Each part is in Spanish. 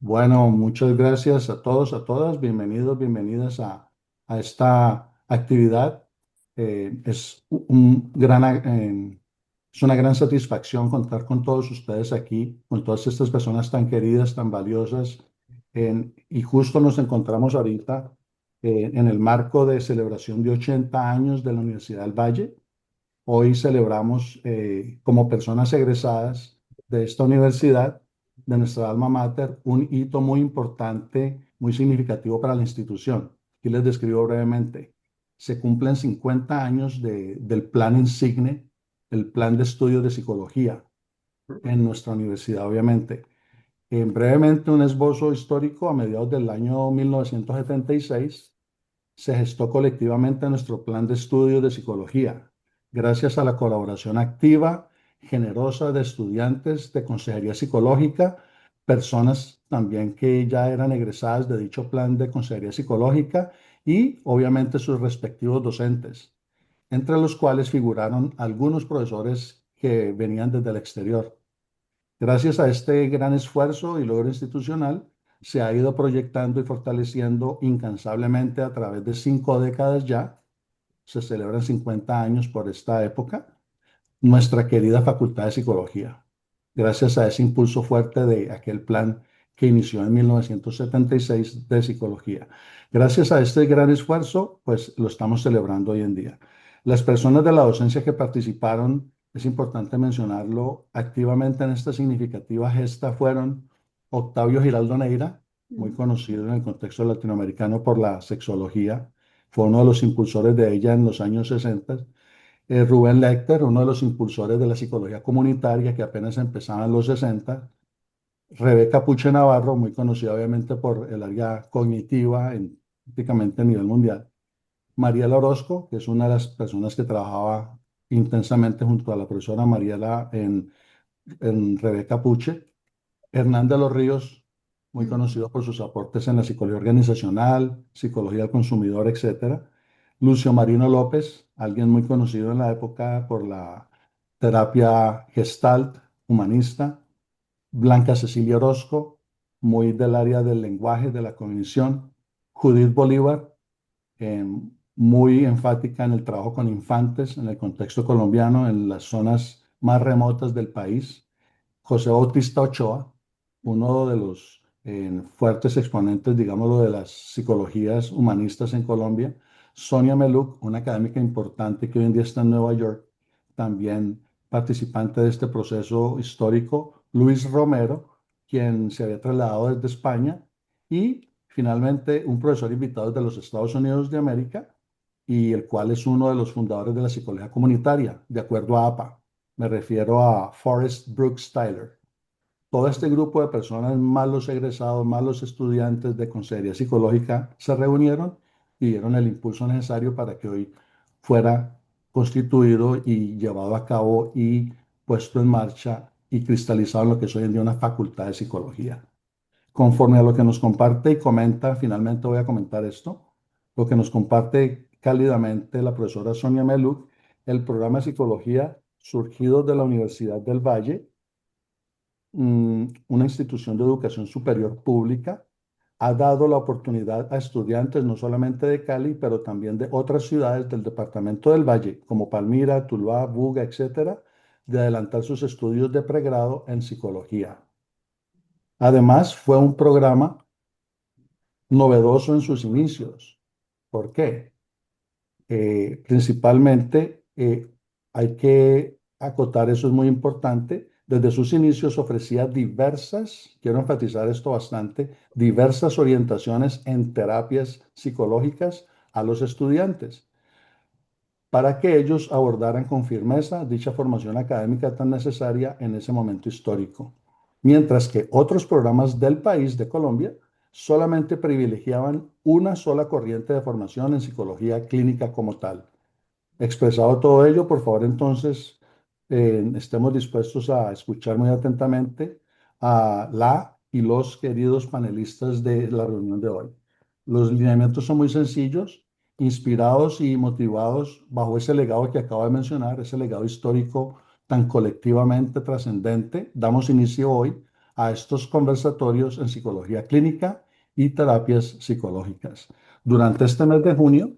Bueno, muchas gracias a todos, a todas. Bienvenidos, bienvenidas a esta actividad. Es una gran satisfacción contar con todos ustedes aquí, con todas estas personas tan queridas, tan valiosas. Y justo nos encontramos ahorita en el marco de celebración de 80 años de la Universidad del Valle. Hoy celebramos como personas egresadas de esta universidad, de nuestra alma mater, un hito muy importante, muy significativo para la institución. Aquí les describo brevemente. Se cumplen 50 años del plan insigne, el plan de estudios de psicología en nuestra universidad, obviamente. Brevemente, un esbozo histórico: a mediados del año 1976 se gestó colectivamente nuestro plan de estudios de psicología, gracias a la colaboración activa, generosa de estudiantes de consejería psicológica, personas también que ya eran egresadas de dicho plan de consejería psicológica y obviamente sus respectivos docentes, entre los cuales figuraron algunos profesores que venían desde el exterior. Gracias a este gran esfuerzo y logro institucional, se ha ido proyectando y fortaleciendo incansablemente a través de 5 décadas ya. Se celebran 50 años por esta época, nuestra querida Facultad de Psicología. Gracias a ese impulso fuerte de aquel plan que inició en 1976 de psicología. Gracias a este gran esfuerzo, pues lo estamos celebrando hoy en día. Las personas de la docencia que participaron, es importante mencionarlo activamente en esta significativa gesta, fueron Octavio Giraldo Neira, muy Mm. conocido en el contexto latinoamericano por la sexología, fue uno de los impulsores de ella en los años 60. Rubén Lecter, uno de los impulsores de la psicología comunitaria que apenas empezaba en los 60. Rebeca Puche Navarro, muy conocida obviamente por el área cognitiva prácticamente a nivel mundial. Mariela Orozco, que es una de las personas que trabajaba intensamente junto a la profesora Mariela en Rebeca Puche. Hernán de los Ríos, muy Mm. conocido por sus aportes en la psicología organizacional, psicología del consumidor, etcétera. Lucio Marino López, alguien muy conocido en la época por la terapia Gestalt humanista. Blanca Cecilia Orozco, muy del área del lenguaje, de la cognición. Judith Bolívar, eh, muy enfática en el trabajo con infantes en el contexto colombiano, en las zonas más remotas del país. José Bautista Ochoa, uno de los fuertes exponentes, digámoslo, de las psicologías humanistas en Colombia. Sonia Meluc, una académica importante que hoy en día está en Nueva York, también participante de este proceso histórico. Luis Romero, quien se había trasladado desde España. Y finalmente un profesor invitado de los Estados Unidos de América, y el cual es uno de los fundadores de la psicología comunitaria, de acuerdo a APA. Me refiero a Forrest Brooks Tyler. Todo este grupo de personas, más los egresados, más los estudiantes de consejería psicológica, se reunieron y dieron el impulso necesario para que hoy fuera constituido y llevado a cabo y puesto en marcha y cristalizado en lo que es hoy en día una facultad de psicología. Conforme a lo que nos comparte y comenta, finalmente voy a comentar esto, lo que nos comparte cálidamente la profesora Sonia Meluc: el programa de psicología surgido de la Universidad del Valle, una institución de educación superior pública, ha dado la oportunidad a estudiantes no solamente de Cali, pero también de otras ciudades del departamento del Valle, como Palmira, Tuluá, Buga, etcétera, de adelantar sus estudios de pregrado en psicología. Además, fue un programa novedoso en sus inicios. ¿Por qué? Principalmente, hay que acotar, eso es muy importante, desde sus inicios ofrecía diversas, quiero enfatizar esto bastante, diversas orientaciones en terapias psicológicas a los estudiantes, para que ellos abordaran con firmeza dicha formación académica tan necesaria en ese momento histórico. Mientras que otros programas del país, de Colombia, solamente privilegiaban una sola corriente de formación en psicología clínica como tal. Expresado todo ello, por favor, entonces, estemos dispuestos a escuchar muy atentamente a la y los queridos panelistas de la reunión de hoy. Los lineamientos son muy sencillos, inspirados y motivados bajo ese legado que acabo de mencionar, ese legado histórico tan colectivamente trascendente. Damos inicio hoy a estos conversatorios en psicología clínica y terapias psicológicas. Durante este mes de junio,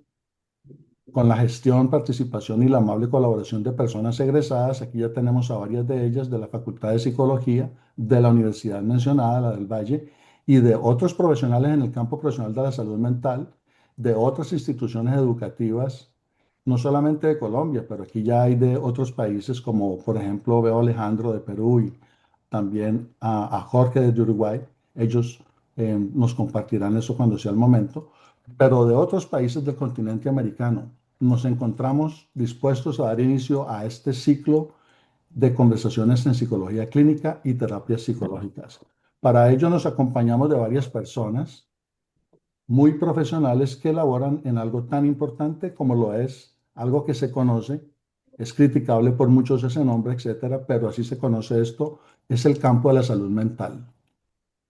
con la gestión, participación y la amable colaboración de personas egresadas, aquí ya tenemos a varias de ellas de la Facultad de Psicología, de la universidad mencionada, la del Valle, y de otros profesionales en el campo profesional de la salud mental, de otras instituciones educativas, no solamente de Colombia, pero aquí ya hay de otros países, como por ejemplo veo a Alejandro de Perú y también a Jorge de Uruguay. Ellos nos compartirán eso cuando sea el momento, pero de otros países del continente americano. Nos encontramos dispuestos a dar inicio a este ciclo de conversaciones en psicología clínica y terapias psicológicas. Para ello nos acompañamos de varias personas muy profesionales que elaboran en algo tan importante como lo es algo que se conoce, es criticable por muchos ese nombre, etcétera, pero así se conoce esto, es el campo de la salud mental.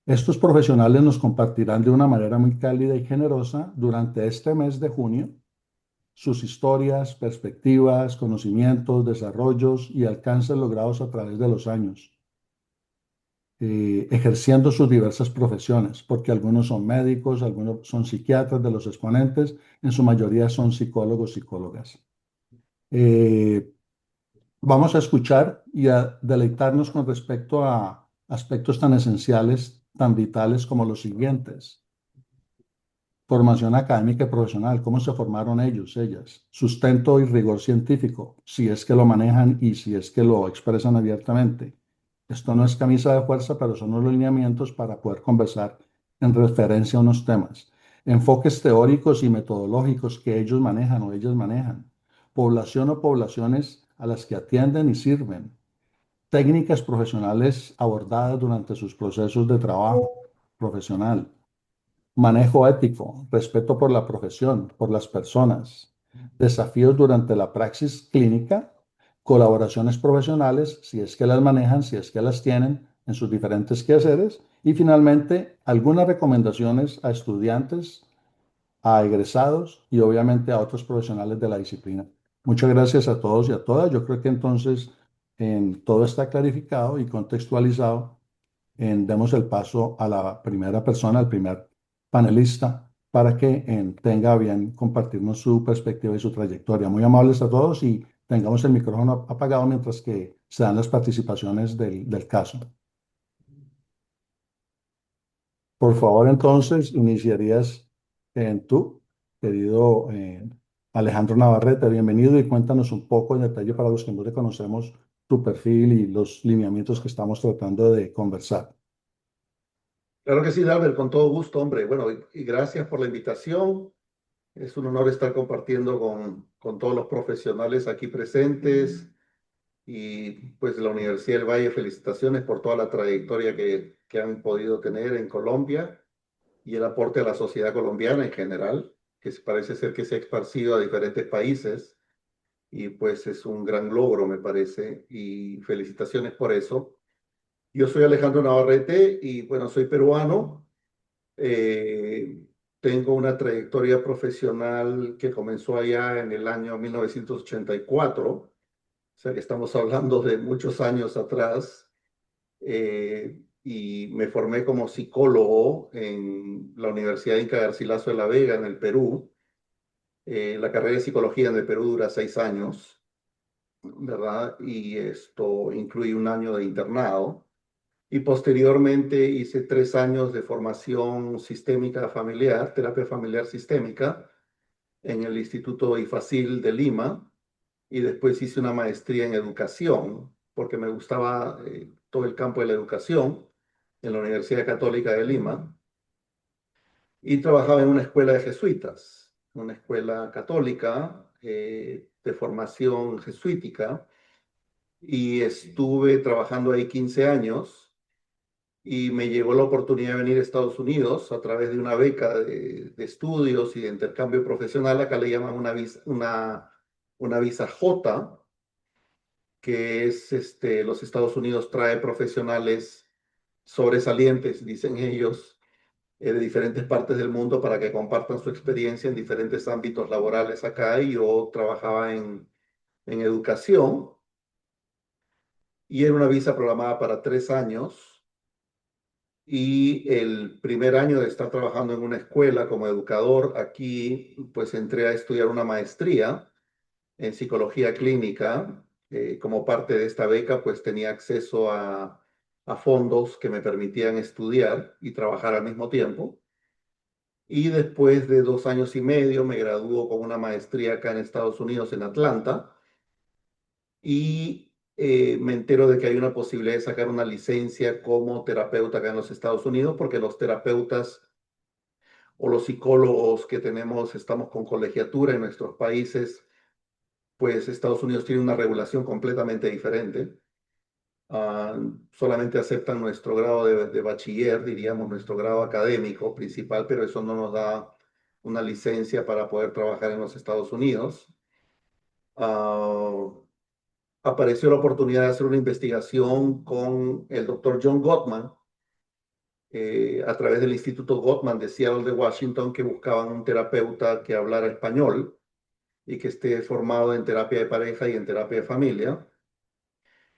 Estos profesionales nos compartirán de una manera muy cálida y generosa durante este mes de junio sus historias, perspectivas, conocimientos, desarrollos y alcances logrados a través de los años, ejerciendo sus diversas profesiones, porque algunos son médicos, algunos son psiquiatras de los exponentes, en su mayoría son psicólogos, psicólogas. Eh, Vamos a escuchar y a deleitarnos con respecto a aspectos tan esenciales, tan vitales como los siguientes. Formación académica y profesional, cómo se formaron ellos, ellas. Sustento y rigor científico, si es que lo manejan y si es que lo expresan abiertamente. Esto no es camisa de fuerza, pero son los lineamientos para poder conversar en referencia a unos temas. Enfoques teóricos y metodológicos que ellos manejan o ellas manejan. Población o poblaciones a las que atienden y sirven. Técnicas profesionales abordadas durante sus procesos de trabajo profesional. Manejo ético, respeto por la profesión, por las personas, desafíos durante la praxis clínica, colaboraciones profesionales, si es que las manejan, si es que las tienen en sus diferentes quehaceres, y finalmente algunas recomendaciones a estudiantes, a egresados y obviamente a otros profesionales de la disciplina. Muchas gracias a todos y a todas. Yo creo que entonces todo está clarificado y contextualizado. Demos el paso a la primera persona, al primer panelista, para que tenga bien compartirnos su perspectiva y su trayectoria. Muy amables a todos y tengamos el micrófono apagado mientras que se dan las participaciones del caso. Por favor, entonces, iniciarías tú, querido Alejandro Navarrete, bienvenido y cuéntanos un poco en detalle para los que no te conocemos tu perfil y los lineamientos que estamos tratando de conversar. Claro que sí, Dalber, con todo gusto, hombre. Bueno, y gracias por la invitación. Es un honor estar compartiendo con todos los profesionales aquí presentes y pues de la Universidad del Valle, felicitaciones por toda la trayectoria que han podido tener en Colombia y el aporte a la sociedad colombiana en general, que parece ser que se ha esparcido a diferentes países y pues es un gran logro, me parece, y felicitaciones por eso. Yo soy Alejandro Navarrete y bueno, soy peruano. Eh, Tengo una trayectoria profesional que comenzó allá en el año 1984, o sea que estamos hablando de muchos años atrás, y me formé como psicólogo en la Universidad Inca Garcilaso de la Vega, en el Perú. La carrera de psicología en el Perú dura 6 años, ¿verdad? Y esto incluye un año de internado. Y posteriormente hice 3 años de formación sistémica familiar, terapia familiar sistémica, en el Instituto IFACIL de Lima. Y después hice una maestría en educación, porque me gustaba todo el campo de la educación en la Universidad Católica de Lima. Y trabajaba en una escuela de jesuitas, una escuela católica de formación jesuítica. Y estuve trabajando ahí 15 años y me llegó la oportunidad de venir a Estados Unidos a través de una beca de estudios y de intercambio profesional. Acá le llaman una visa J, que es los Estados Unidos trae profesionales sobresalientes, dicen ellos, de diferentes partes del mundo para que compartan su experiencia en diferentes ámbitos laborales acá. Y yo trabajaba en educación y era una visa programada para 3 años. Y el primer año de estar trabajando en una escuela como educador, aquí pues entré a estudiar una maestría en psicología clínica. Como parte de esta beca, pues tenía acceso a fondos que me permitían estudiar y trabajar al mismo tiempo. Y después de 2 años y medio me graduó con una maestría acá en Estados Unidos, en Atlanta, y me entero de que hay una posibilidad de sacar una licencia como terapeuta acá en los Estados Unidos, porque los terapeutas o los psicólogos que tenemos, estamos con colegiatura en nuestros países, pues Estados Unidos tiene una regulación completamente diferente. Ah, solamente aceptan nuestro grado de bachiller, diríamos, nuestro grado académico principal, pero eso no nos da una licencia para poder trabajar en los Estados Unidos. Ah, apareció la oportunidad de hacer una investigación con el doctor John Gottman, a través del Instituto Gottman de Seattle de Washington, que buscaban un terapeuta que hablara español y que esté formado en terapia de pareja y en terapia de familia.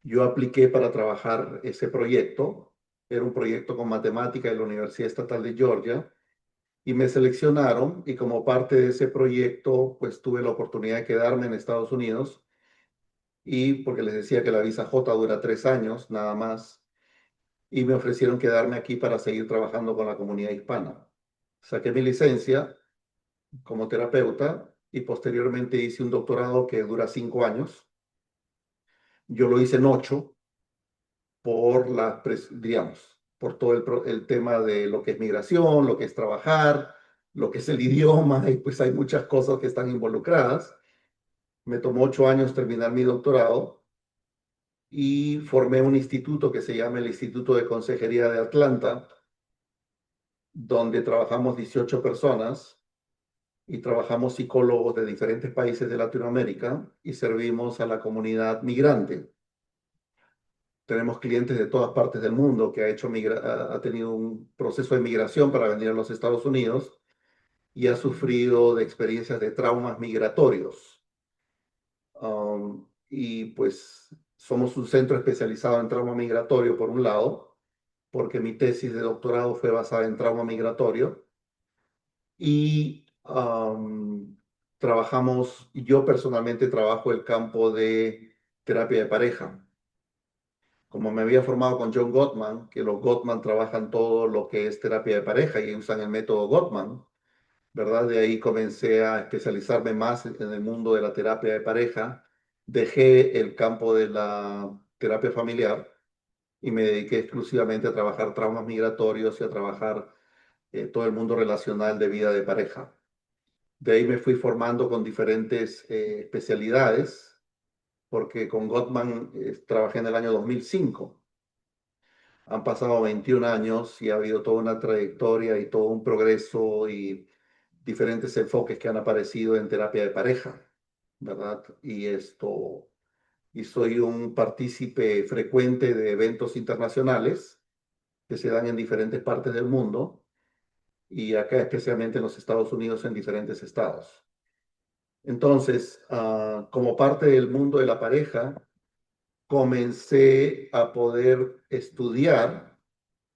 Yo apliqué para trabajar ese proyecto. Era un proyecto con matemática de la Universidad Estatal de Georgia, y me seleccionaron, y como parte de ese proyecto pues tuve la oportunidad de quedarme en Estados Unidos, y porque les decía que la visa J dura 3 años nada más, y me ofrecieron quedarme aquí para seguir trabajando con la comunidad hispana. Saqué mi licencia como terapeuta y posteriormente hice un doctorado que dura 5 años. Yo lo hice en 8 por digamos, por todo el tema de lo que es migración, lo que es trabajar, lo que es el idioma, y pues hay muchas cosas que están involucradas. Me tomó 8 años terminar mi doctorado y formé un instituto que se llama el Instituto de Consejería de Atlanta, donde trabajamos 18 personas y trabajamos psicólogos de diferentes países de Latinoamérica y servimos a la comunidad migrante. Tenemos clientes de todas partes del mundo que ha tenido un proceso de migración para venir a los Estados Unidos y ha sufrido de experiencias de traumas migratorios. Y pues somos un centro especializado en trauma migratorio, por un lado, porque mi tesis de doctorado fue basada en trauma migratorio. Y yo personalmente trabajo el campo de terapia de pareja. Como me había formado con John Gottman, que los Gottman trabajan todo lo que es terapia de pareja y usan el método Gottman, ¿verdad? De ahí comencé a especializarme más en el mundo de la terapia de pareja. Dejé el campo de la terapia familiar y me dediqué exclusivamente a trabajar traumas migratorios y a trabajar todo el mundo relacional de vida de pareja. De ahí me fui formando con diferentes especialidades, porque con Gottman trabajé en el año 2005. Han pasado 21 años y ha habido toda una trayectoria y todo un progreso y diferentes enfoques que han aparecido en terapia de pareja, ¿verdad? Y soy un partícipe frecuente de eventos internacionales que se dan en diferentes partes del mundo, y acá especialmente en los Estados Unidos, en diferentes estados. Entonces, como parte del mundo de la pareja, comencé a poder estudiar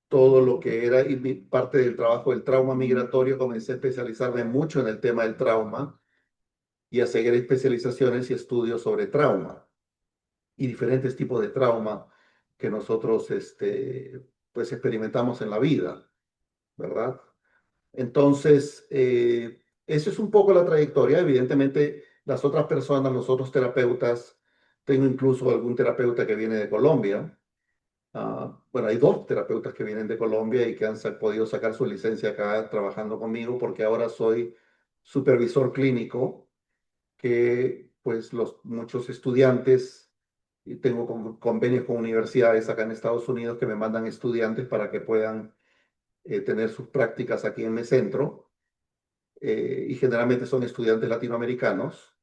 todo lo que era, y parte del trabajo del trauma migratorio, comencé a especializarme mucho en el tema del trauma y a seguir especializaciones y estudios sobre trauma y diferentes tipos de trauma que nosotros pues experimentamos en la vida, ¿verdad? Entonces, eso es un poco la trayectoria. Evidentemente, las otras personas, los otros terapeutas, tengo incluso algún terapeuta que viene de Colombia. Bueno, hay 2 terapeutas que vienen de Colombia y que han podido sacar su licencia acá trabajando conmigo, porque ahora soy supervisor clínico, que pues muchos estudiantes, y tengo convenios con universidades acá en Estados Unidos que me mandan estudiantes para que puedan tener sus prácticas aquí en mi centro. Y generalmente son estudiantes latinoamericanos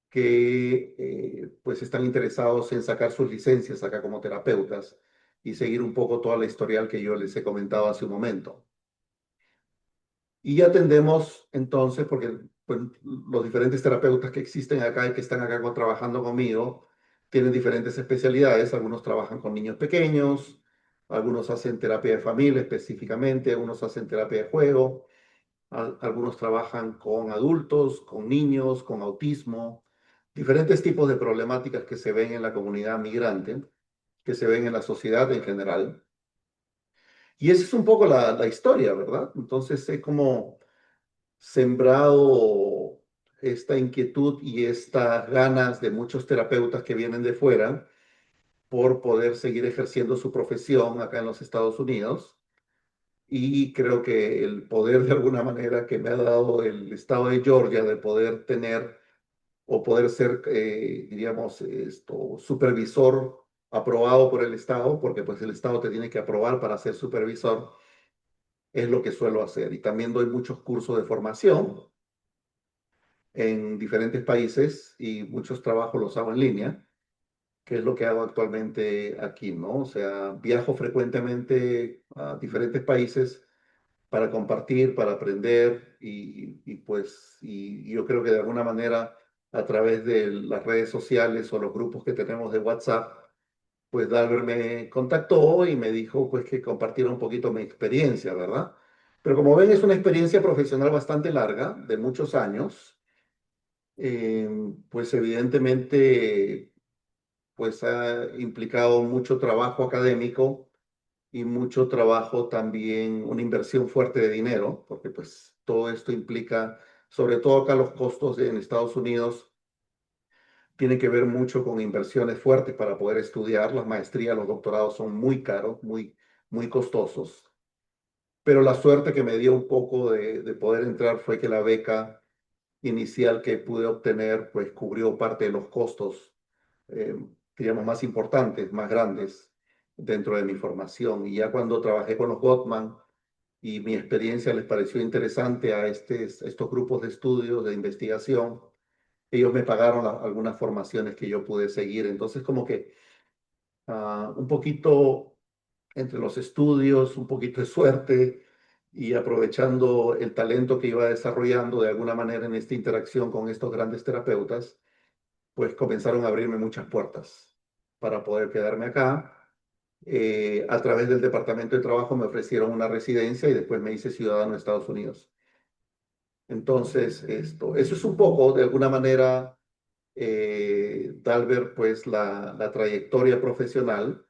que pues están interesados en sacar sus licencias acá como terapeutas y seguir un poco toda la historial que yo les he comentado hace un momento. Y atendemos entonces, porque pues, los diferentes terapeutas que existen acá y que están acá trabajando conmigo tienen diferentes especialidades. Algunos trabajan con niños pequeños, algunos hacen terapia de familia específicamente, algunos hacen terapia de juego, algunos trabajan con adultos, con niños, con autismo, diferentes tipos de problemáticas que se ven en la comunidad migrante, que se ven en la sociedad en general. Y esa es un poco la historia, ¿verdad? Entonces he como sembrado esta inquietud y estas ganas de muchos terapeutas que vienen de fuera por poder seguir ejerciendo su profesión acá en los Estados Unidos. Y creo que el poder de alguna manera que me ha dado el estado de Georgia de poder tener o poder ser, diríamos, supervisor aprobado por el Estado, porque pues el Estado te tiene que aprobar para ser supervisor, es lo que suelo hacer. Y también doy muchos cursos de formación en diferentes países y muchos trabajos los hago en línea, que es lo que hago actualmente aquí, ¿no? O sea, viajo frecuentemente a diferentes países para compartir, para aprender y yo creo que de alguna manera a través de las redes sociales o los grupos que tenemos de WhatsApp, pues Dalbert me contactó y me dijo pues que compartiera un poquito mi experiencia, ¿verdad? Pero como ven, es una experiencia profesional bastante larga, de muchos años. Eh, pues evidentemente pues ha implicado mucho trabajo académico y mucho trabajo también, una inversión fuerte de dinero, porque pues todo esto implica, sobre todo acá los costos en Estados Unidos, tienen que ver mucho con inversiones fuertes para poder estudiar. Las maestrías, los doctorados son muy caros, muy costosos. Pero la suerte que me dio un poco de poder entrar fue que la beca inicial que pude obtener, pues cubrió parte de los costos, eh, digamos, más importantes, más grandes dentro de mi formación. Y ya cuando trabajé con los Gottman y mi experiencia les pareció interesante a estos grupos de estudios, de investigación, ellos me pagaron algunas formaciones que yo pude seguir. Entonces, como que un poquito entre los estudios, un poquito de suerte y aprovechando el talento que iba desarrollando de alguna manera en esta interacción con estos grandes terapeutas, pues comenzaron a abrirme muchas puertas para poder quedarme acá. A través del Departamento de Trabajo me ofrecieron una residencia y después me hice ciudadano de Estados Unidos. Entonces, eso es un poco, de alguna manera, Dalbert, pues la trayectoria profesional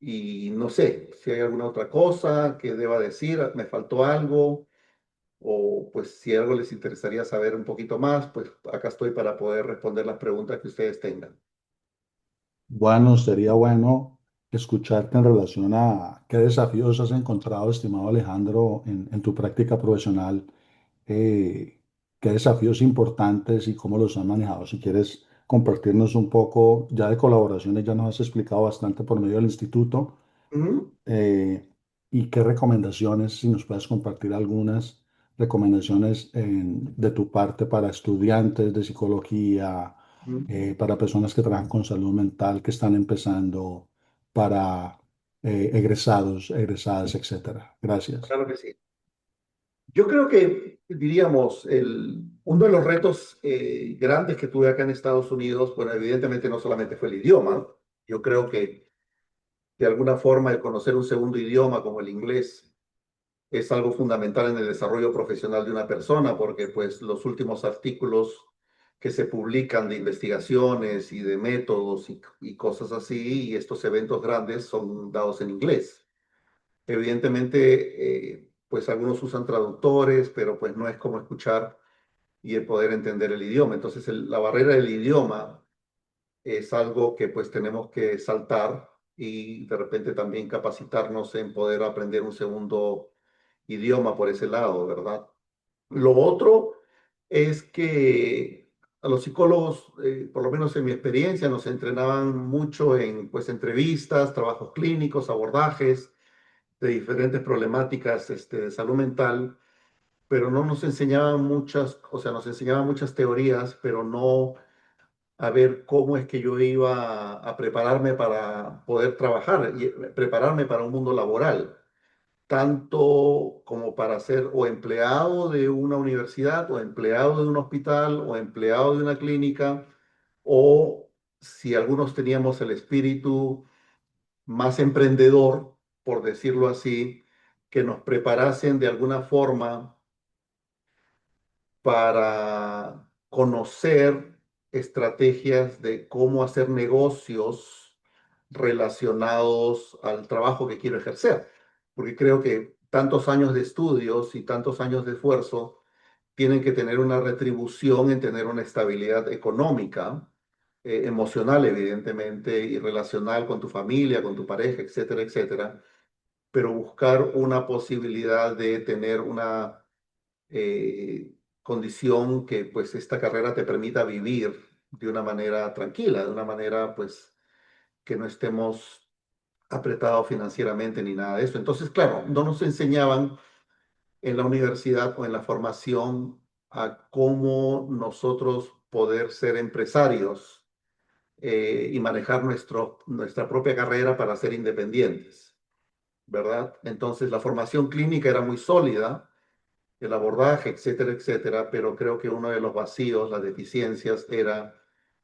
y no sé si hay alguna otra cosa que deba decir, me faltó algo o pues si algo les interesaría saber un poquito más, pues acá estoy para poder responder las preguntas que ustedes tengan. Bueno, sería bueno escucharte en relación a qué desafíos has encontrado, estimado Alejandro, en tu práctica profesional, qué desafíos importantes y cómo los has manejado. Si quieres compartirnos un poco ya de colaboraciones, ya nos has explicado bastante por medio del instituto, Ujú, eh, y qué recomendaciones, si nos puedes compartir algunas recomendaciones de tu parte para estudiantes de psicología, ujú. para personas que trabajan con salud mental, que están empezando, para egresados, egresadas, etcétera. Gracias. Claro que sí. Yo creo que, diríamos, uno de los retos grandes que tuve acá en Estados Unidos, bueno, evidentemente no solamente fue el idioma, yo creo que de alguna forma el conocer un segundo idioma como el inglés es algo fundamental en el desarrollo profesional de una persona, porque pues los últimos artículos que se publican de investigaciones y de métodos y cosas así, y estos eventos grandes son dados en inglés. Evidentemente, pues algunos usan traductores, pero pues no es como escuchar y el poder entender el idioma. Entonces, la barrera del idioma es algo que pues tenemos que saltar y de repente también capacitarnos en poder aprender un segundo idioma por ese lado, ¿verdad? Lo otro es que a los psicólogos, por lo menos en mi experiencia, nos entrenaban mucho en pues entrevistas, trabajos clínicos, abordajes de diferentes problemáticas de salud mental, pero no nos enseñaban muchas, o sea, nos enseñaban muchas teorías, pero no a ver cómo es que yo iba a prepararme para poder trabajar y prepararme para un mundo laboral, tanto como para ser o empleado de una universidad o empleado de un hospital o empleado de una clínica o si algunos teníamos el espíritu más emprendedor, por decirlo así, que nos preparasen de alguna forma para conocer estrategias de cómo hacer negocios relacionados al trabajo que quiero ejercer. Porque creo que tantos años de estudios y tantos años de esfuerzo tienen que tener una retribución en tener una estabilidad económica, emocional, evidentemente, y relacional con tu familia, con tu pareja, etcétera, etcétera, pero buscar una posibilidad de tener una condición que pues esta carrera te permita vivir de una manera tranquila, de una manera pues que no estemos apretados financieramente ni nada de eso. Entonces, claro, no nos enseñaban en la universidad o en la formación a cómo nosotros poder ser empresarios y manejar nuestra propia carrera para ser independientes, ¿verdad? Entonces, la formación clínica era muy sólida, el abordaje, etcétera, etcétera, pero creo que uno de los vacíos, las deficiencias era,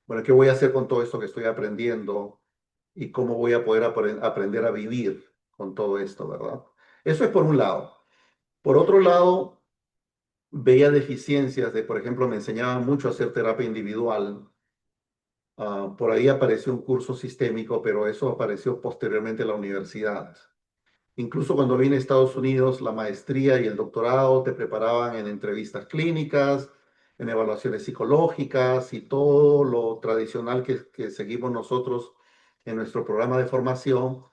bueno, ¿qué voy a hacer con todo esto que estoy aprendiendo y cómo voy a poder aprender a vivir con todo esto, ¿verdad? Eso es por un lado. Por otro lado, veía deficiencias de, por ejemplo, me enseñaban mucho a hacer terapia individual. Por ahí apareció un curso sistémico, pero eso apareció posteriormente en la universidad. Incluso cuando vine a Estados Unidos, la maestría y el doctorado te preparaban en entrevistas clínicas, en evaluaciones psicológicas y todo lo tradicional que seguimos nosotros en nuestro programa de formación,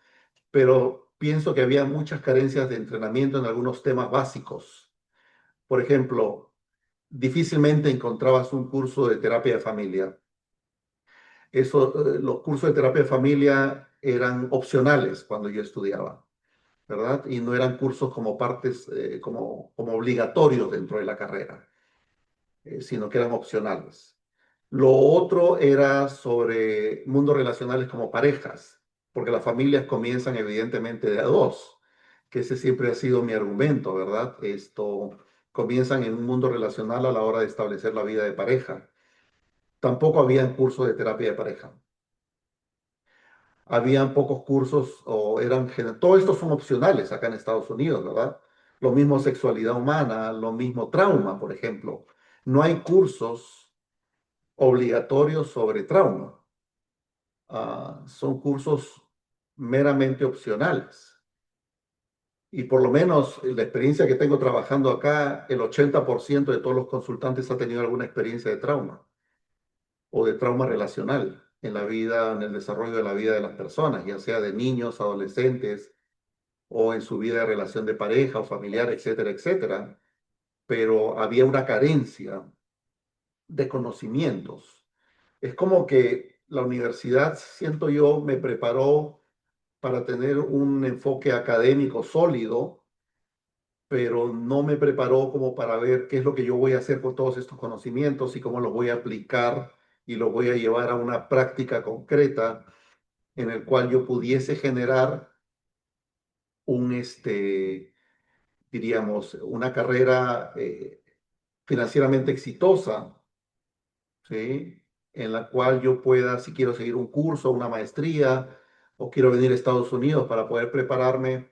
pero pienso que había muchas carencias de entrenamiento en algunos temas básicos. Por ejemplo, difícilmente encontrabas un curso de terapia de familia. Los cursos de terapia de familia eran opcionales cuando yo estudiaba, ¿verdad? Y no eran cursos como partes, como obligatorios dentro de la carrera, sino que eran opcionales. Lo otro era sobre mundos relacionales como parejas, porque las familias comienzan evidentemente de a dos, que ese siempre ha sido mi argumento, ¿verdad? Comienzan en un mundo relacional a la hora de establecer la vida de pareja. Tampoco había cursos de terapia de pareja. Habían pocos cursos o todos estos son opcionales acá en Estados Unidos, ¿verdad? Lo mismo sexualidad humana, lo mismo trauma, por ejemplo. No hay cursos obligatorios sobre trauma. Son cursos meramente opcionales. Y por lo menos en la experiencia que tengo trabajando acá, el 80% de todos los consultantes ha tenido alguna experiencia de trauma o de trauma relacional en la vida, en el desarrollo de la vida de las personas, ya sea de niños, adolescentes o en su vida de relación de pareja o familiar, etcétera, etcétera. Pero había una carencia de conocimientos. Es como que la universidad, siento yo, me preparó para tener un enfoque académico sólido, pero no me preparó como para ver qué es lo que yo voy a hacer con todos estos conocimientos y cómo los voy a aplicar y los voy a llevar a una práctica concreta en el cual yo pudiese generar un, diríamos, una carrera financieramente exitosa, ¿sí? En la cual yo pueda, si quiero seguir un curso, una maestría, o quiero venir a Estados Unidos para poder prepararme,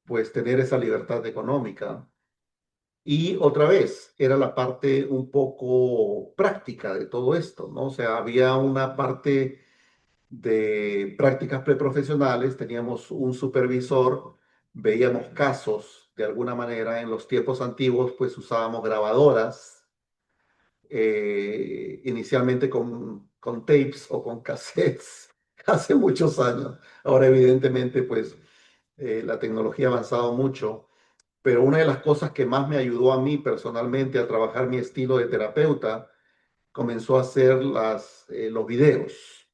pues tener esa libertad económica. Y otra vez, era la parte un poco práctica de todo esto, ¿no? O sea, había una parte de prácticas preprofesionales, teníamos un supervisor, veíamos casos de alguna manera. En los tiempos antiguos pues usábamos grabadoras, inicialmente con tapes o con cassettes, hace muchos años. Ahora evidentemente pues la tecnología ha avanzado mucho, pero una de las cosas que más me ayudó a mí personalmente a trabajar mi estilo de terapeuta comenzó a ser los videos.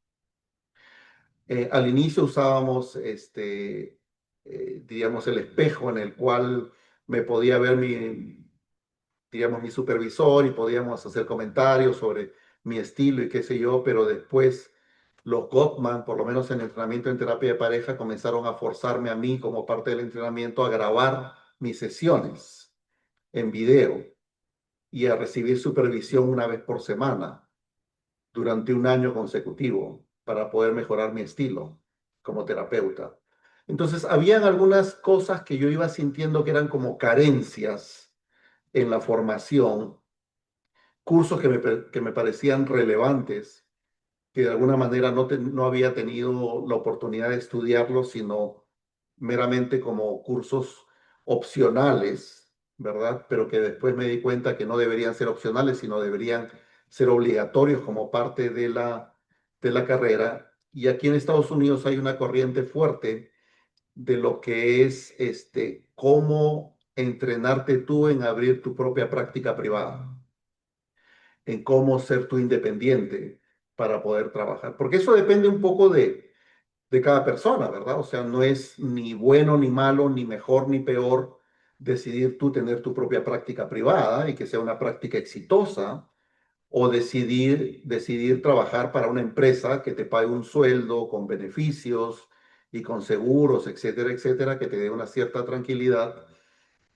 Al inicio usábamos, diríamos, el espejo en el cual me podía ver digamos, mi supervisor y podíamos hacer comentarios sobre mi estilo y qué sé yo, pero después los Gottman, por lo menos en el entrenamiento en terapia de pareja, comenzaron a forzarme a mí como parte del entrenamiento a grabar mis sesiones en video y a recibir supervisión una vez por semana durante un año consecutivo para poder mejorar mi estilo. como terapeuta. Entonces, habían algunas cosas que yo iba sintiendo que eran como carencias en la formación, cursos que me parecían relevantes, que de alguna manera no había tenido la oportunidad de estudiarlos, sino meramente como cursos opcionales, ¿verdad? Pero que después me di cuenta que no deberían ser opcionales, sino deberían ser obligatorios como parte de la carrera. Y aquí en Estados Unidos hay una corriente fuerte de lo que es cómo entrenarte tú en abrir tu propia práctica privada, en cómo ser tú independiente para poder trabajar. Porque eso depende un poco de cada persona, ¿verdad? O sea, no es ni bueno ni malo, ni mejor ni peor decidir tú tener tu propia práctica privada y que sea una práctica exitosa, o decidir trabajar para una empresa que te pague un sueldo con beneficios y con seguros, etcétera, etcétera, que te dé una cierta tranquilidad.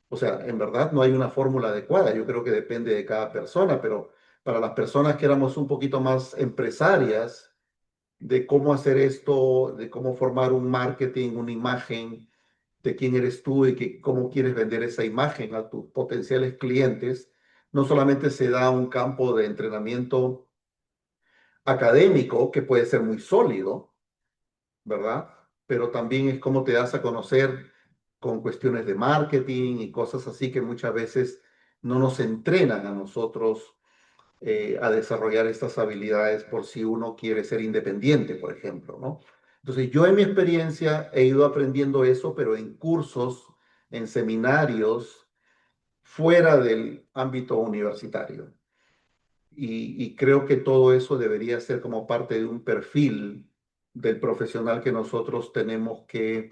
O sea, en verdad no hay una fórmula adecuada. Yo creo que depende de cada persona, pero para las personas que éramos un poquito más empresarias, de cómo hacer esto, de cómo formar un marketing, una imagen, de quién eres tú y cómo quieres vender esa imagen a tus potenciales clientes, no solamente se da un campo de entrenamiento académico que puede ser muy sólido, ¿verdad? Pero también es cómo te das a conocer con cuestiones de marketing y cosas así que muchas veces no nos entrenan a nosotros a desarrollar estas habilidades por si uno quiere ser independiente, por ejemplo, ¿no? Entonces, yo en mi experiencia he ido aprendiendo eso, pero en cursos, en seminarios, fuera del ámbito universitario. Y creo que todo eso debería ser como parte de un perfil del profesional que nosotros tenemos que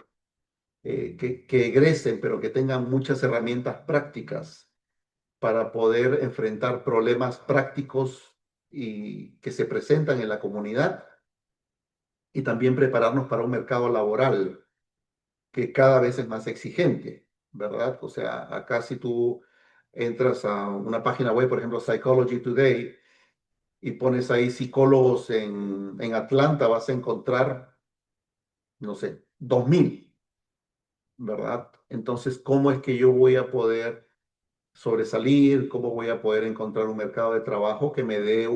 egresen, pero que tengan muchas herramientas prácticas para poder enfrentar problemas prácticos y que se presentan en la comunidad y también prepararnos para un mercado laboral que cada vez es más exigente, ¿verdad? O sea, acá si tú entras a una página web, por ejemplo, Psychology Today, y pones ahí psicólogos en Atlanta, vas a encontrar, no sé, 2000, ¿verdad? Entonces, ¿cómo es que yo voy a poder sobresalir? ¿Cómo voy a poder encontrar un mercado de trabajo que me dé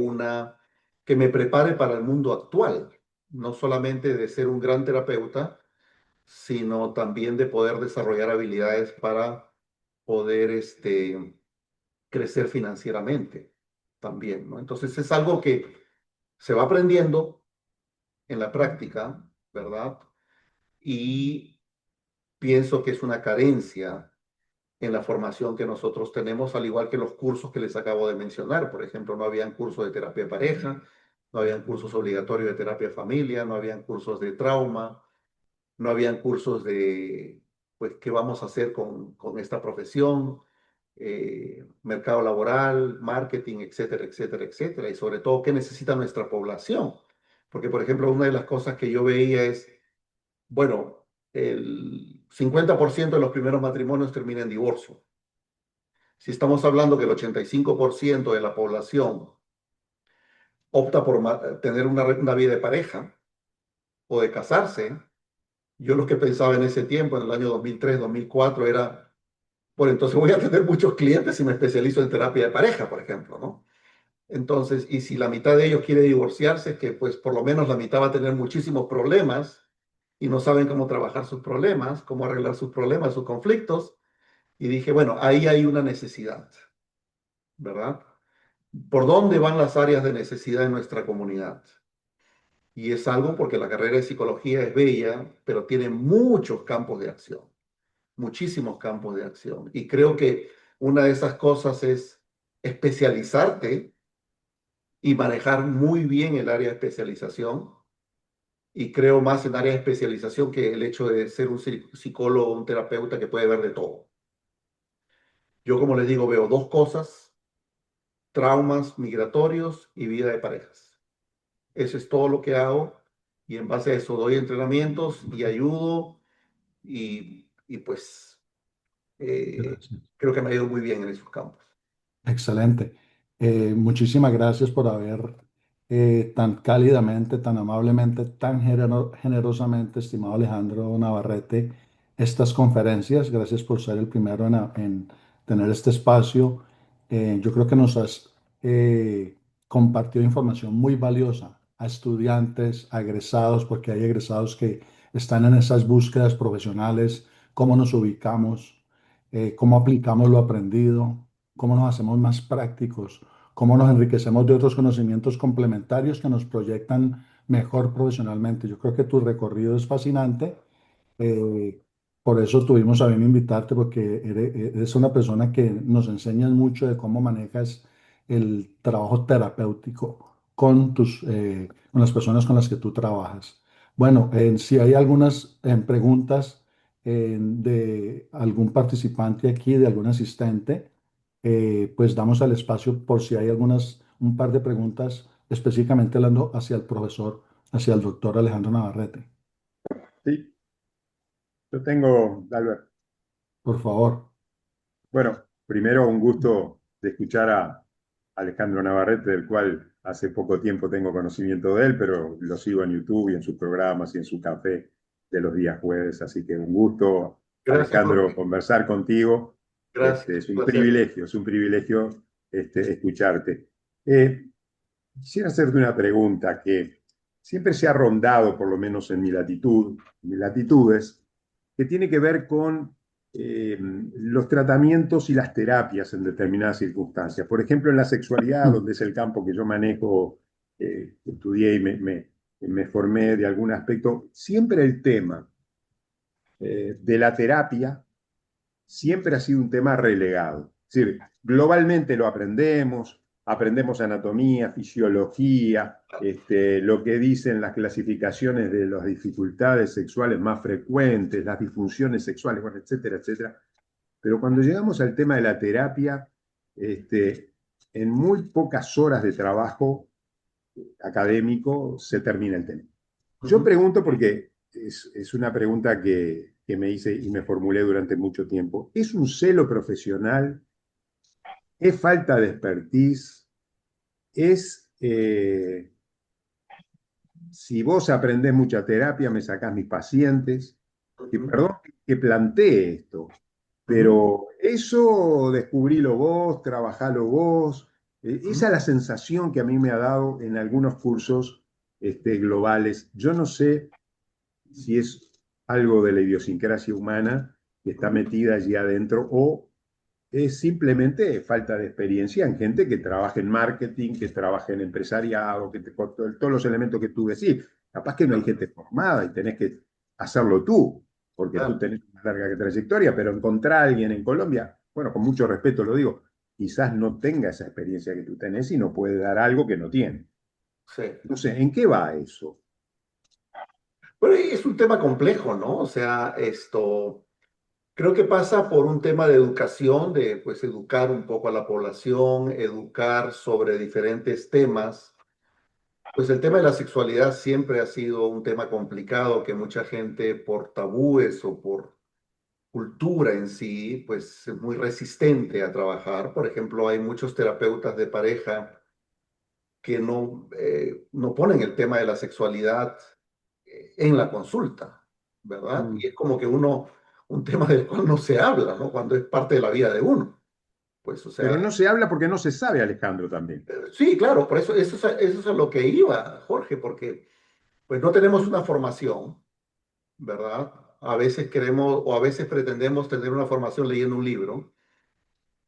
que me prepare para el mundo actual? No solamente de ser un gran terapeuta, sino también de poder desarrollar habilidades para poder crecer financieramente también, ¿no? Entonces es algo que se va aprendiendo en la práctica, ¿verdad? Y pienso que es una carencia en la formación que nosotros tenemos, al igual que los cursos que les acabo de mencionar. Por ejemplo, no habían cursos de terapia de pareja, no habían cursos obligatorios de terapia de familia, no habían cursos de trauma, no habían cursos de, pues, qué vamos a hacer con esta profesión, mercado laboral, marketing, etcétera, etcétera, etcétera. Y sobre todo, qué necesita nuestra población. Porque, por ejemplo, una de las cosas que yo veía es, bueno, el 50% de los primeros matrimonios termina en divorcio. Si estamos hablando que el 85% de la población opta por tener una vida de pareja o de casarse, yo lo que pensaba en ese tiempo, en el año 2003, 2004, era, bueno, entonces voy a tener muchos clientes si me especializo en terapia de pareja, por ejemplo, ¿no? Entonces, y si la mitad de ellos quiere divorciarse, que pues por lo menos la mitad va a tener muchísimos problemas y no saben cómo trabajar sus problemas, cómo arreglar sus problemas, sus conflictos. Y dije, bueno, ahí hay una necesidad, ¿verdad? ¿Por dónde van las áreas de necesidad en nuestra comunidad? Y es algo porque la carrera de psicología es bella, pero tiene muchos campos de acción, muchísimos campos de acción. Y creo que una de esas cosas es especializarte y manejar muy bien el área de especialización. Y creo más en área de especialización que el hecho de ser un psicólogo o un terapeuta que puede ver de todo. Yo, como les digo, veo dos cosas: traumas migratorios y vida de parejas. Eso es todo lo que hago y en base a eso doy entrenamientos y ayudo y pues Gracias. creo que me ha ido muy bien en esos campos. Excelente. Muchísimas gracias por haber tan cálidamente, tan amablemente, tan generosamente, estimado Alejandro Navarrete, estas conferencias. Gracias por ser el primero en tener este espacio. Yo creo que nos has compartido información muy valiosa a estudiantes, a egresados, porque hay egresados que están en esas búsquedas profesionales, cómo nos ubicamos, cómo aplicamos lo aprendido, cómo nos hacemos más prácticos, cómo nos enriquecemos de otros conocimientos complementarios que nos proyectan mejor profesionalmente. Yo creo que tu recorrido es fascinante. eh, por eso tuvimos a bien invitarte, porque eres una persona que nos enseñas mucho de cómo manejas el trabajo terapéutico con las personas con las que tú trabajas. Bueno, si hay algunas preguntas de algún participante aquí, de algún asistente, pues damos el espacio por si hay un par de preguntas específicamente hablando hacia el profesor, hacia el doctor Alejandro Navarrete. Sí, yo tengo, Albert. Por favor. Bueno, primero un gusto de escuchar a Alejandro Navarrete, del cual hace poco tiempo tengo conocimiento de él, pero lo sigo en YouTube y en sus programas y en su café de los días jueves. Así que un gusto, Gracias, Alejandro, Jorge. conversar contigo. Gracias, un placer. Es un privilegio escucharte. Eh, Quisiera hacerte una pregunta que siempre se ha rondado, por lo menos en mi latitud, en mis latitudes, que tiene que ver con los tratamientos y las terapias en determinadas circunstancias. Por ejemplo, en la sexualidad, donde es el campo que yo manejo, estudié y me formé de algún aspecto, siempre el tema de la terapia siempre ha sido un tema relegado. Es decir, globalmente lo aprendemos anatomía, fisiología, lo que dicen las clasificaciones de las dificultades sexuales más frecuentes, las disfunciones sexuales, bueno, etcétera, etcétera. Pero cuando llegamos al tema de la terapia, en muy pocas horas de trabajo académico se termina el tema. Yo Ujú. pregunto porque es una pregunta que me hice y me formulé durante mucho tiempo. ¿Es un celo profesional? ¿Es falta de expertise? ¿Es si vos aprendés mucha terapia, me sacás mis pacientes? Que Ujú. perdón que plantee esto, Ujú. pero eso descubrilo vos, trabajalo vos. Esa Ujú. es la sensación que a mí me ha dado en algunos cursos globales. Yo no sé si es algo de la idiosincrasia humana que está Ujú. metida allí adentro o es simplemente falta de experiencia en gente que trabaja en marketing, que trabaja en empresariado, con todos los elementos que tú decís. Capaz que no hay Claro, gente formada y tenés que hacerlo tú, porque tú claro. tenés una larga trayectoria, pero encontrar a alguien en Colombia, bueno, con mucho respeto lo digo, quizás no tenga esa experiencia que tú tenés y no puede dar algo que no tiene. Sí. No sé, ¿en qué va eso? Bueno, y es un tema complejo, ¿no? O sea, creo que pasa por un tema de educación, de pues educar un poco a la población, educar sobre diferentes temas. Pues el tema de la sexualidad siempre ha sido un tema complicado que mucha gente por tabúes o por cultura en sí, pues es muy resistente a trabajar. Por ejemplo, hay muchos terapeutas de pareja que no ponen el tema de la sexualidad en la consulta, ¿verdad? Mm. Y es como que un tema del cual no se habla, ¿no? Cuando es parte de la vida de uno. Pues, o sea, Pero no se habla porque no se sabe, Alejandro, también. sí, claro, por eso, eso es a lo que iba, Jorge, porque pues no tenemos una formación, ¿verdad? A veces queremos o a veces pretendemos tener una formación leyendo un libro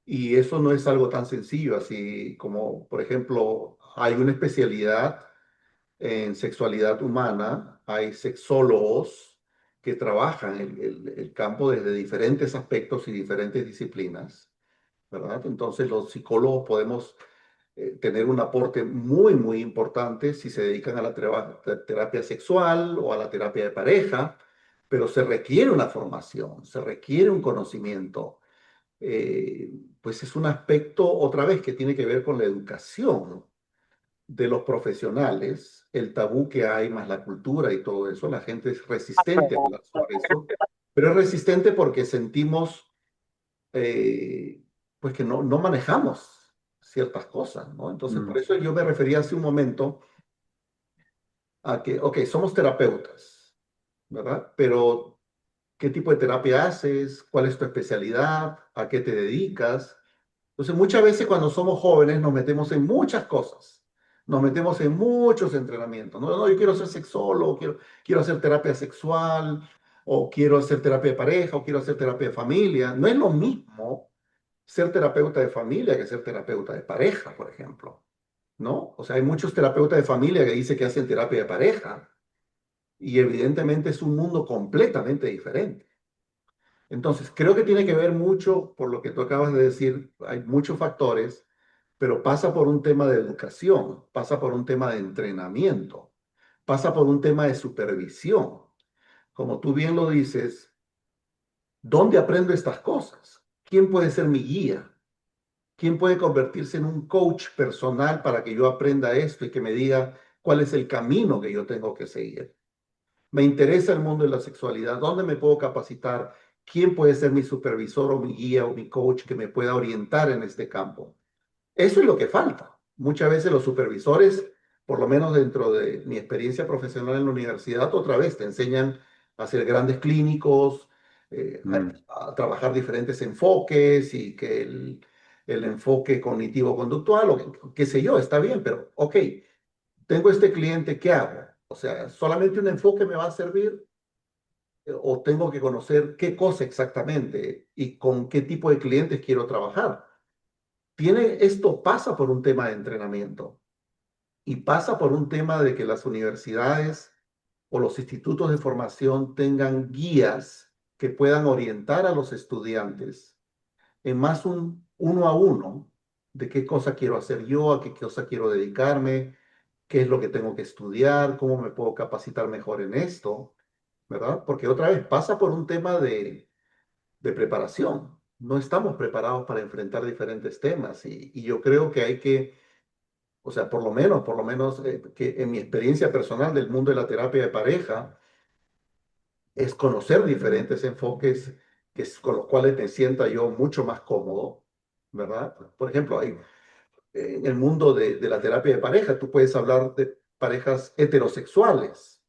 y eso no es algo tan sencillo, así como, por ejemplo, hay una especialidad en sexualidad humana, hay sexólogos que trabajan el campo desde diferentes aspectos y diferentes disciplinas, ¿verdad? Entonces los psicólogos podemos tener un aporte muy, muy importante si se dedican a la terapia sexual o a la terapia de pareja, pero se requiere una formación, se requiere un conocimiento. Eh, pues es un aspecto, otra vez, que tiene que ver con la educación de los profesionales, el tabú que hay, más la cultura y todo eso. La gente es resistente a hablar sobre eso, pero es resistente porque sentimos eh, pues que no manejamos ciertas cosas, ¿no? Entonces, por Mm. eso yo me refería hace un momento a que, ok, somos terapeutas, ¿verdad? Pero, ¿qué tipo de terapia haces? ¿Cuál es tu especialidad? ¿A qué te dedicas? Entonces, muchas veces cuando somos jóvenes nos metemos en muchas cosas. Nos metemos en muchos entrenamientos. No, no, yo quiero ser sexólogo, quiero hacer terapia sexual, o quiero hacer terapia de pareja, o quiero hacer terapia de familia. No es lo mismo ser terapeuta de familia que ser terapeuta de pareja, por ejemplo, ¿no? O sea, hay muchos terapeutas de familia que dicen que hacen terapia de pareja y evidentemente es un mundo completamente diferente. Entonces, creo que tiene que ver mucho, por lo que tú acabas de decir, hay muchos factores, pero pasa por un tema de educación, pasa por un tema de entrenamiento, pasa por un tema de supervisión. Como tú bien lo dices, ¿dónde aprendo estas cosas? ¿Quién puede ser mi guía? ¿Quién puede convertirse en un coach personal para que yo aprenda esto y que me diga cuál es el camino que yo tengo que seguir? Me interesa el mundo de la sexualidad. ¿Dónde me puedo capacitar? ¿Quién puede ser mi supervisor o mi guía o mi coach que me pueda orientar en este campo? Eso es lo que falta. Muchas veces los supervisores, por lo menos dentro de mi experiencia profesional en la universidad, otra vez te enseñan a hacer grandes clínicos, Mm. a trabajar diferentes enfoques y que el enfoque cognitivo-conductual o qué sé yo, está bien, pero ok, tengo este cliente, ¿qué hago? O sea, ¿solamente un enfoque me va a servir? ¿O tengo que conocer qué cosa exactamente y con qué tipo de clientes quiero trabajar? Esto pasa por un tema de entrenamiento y pasa por un tema de que las universidades o los institutos de formación tengan guías que puedan orientar a los estudiantes en más un uno a uno de qué cosa quiero hacer yo, a qué cosa quiero dedicarme, qué es lo que tengo que estudiar, cómo me puedo capacitar mejor en esto, ¿verdad? Porque otra vez pasa por un tema de preparación. No estamos preparados para enfrentar diferentes temas y yo creo que hay que, o sea, por lo menos que en mi experiencia personal del mundo de la terapia de pareja, es conocer diferentes enfoques con los cuales me sienta yo mucho más cómodo, ¿verdad? Por ejemplo, en el mundo de la terapia de pareja, tú puedes hablar de parejas heterosexuales,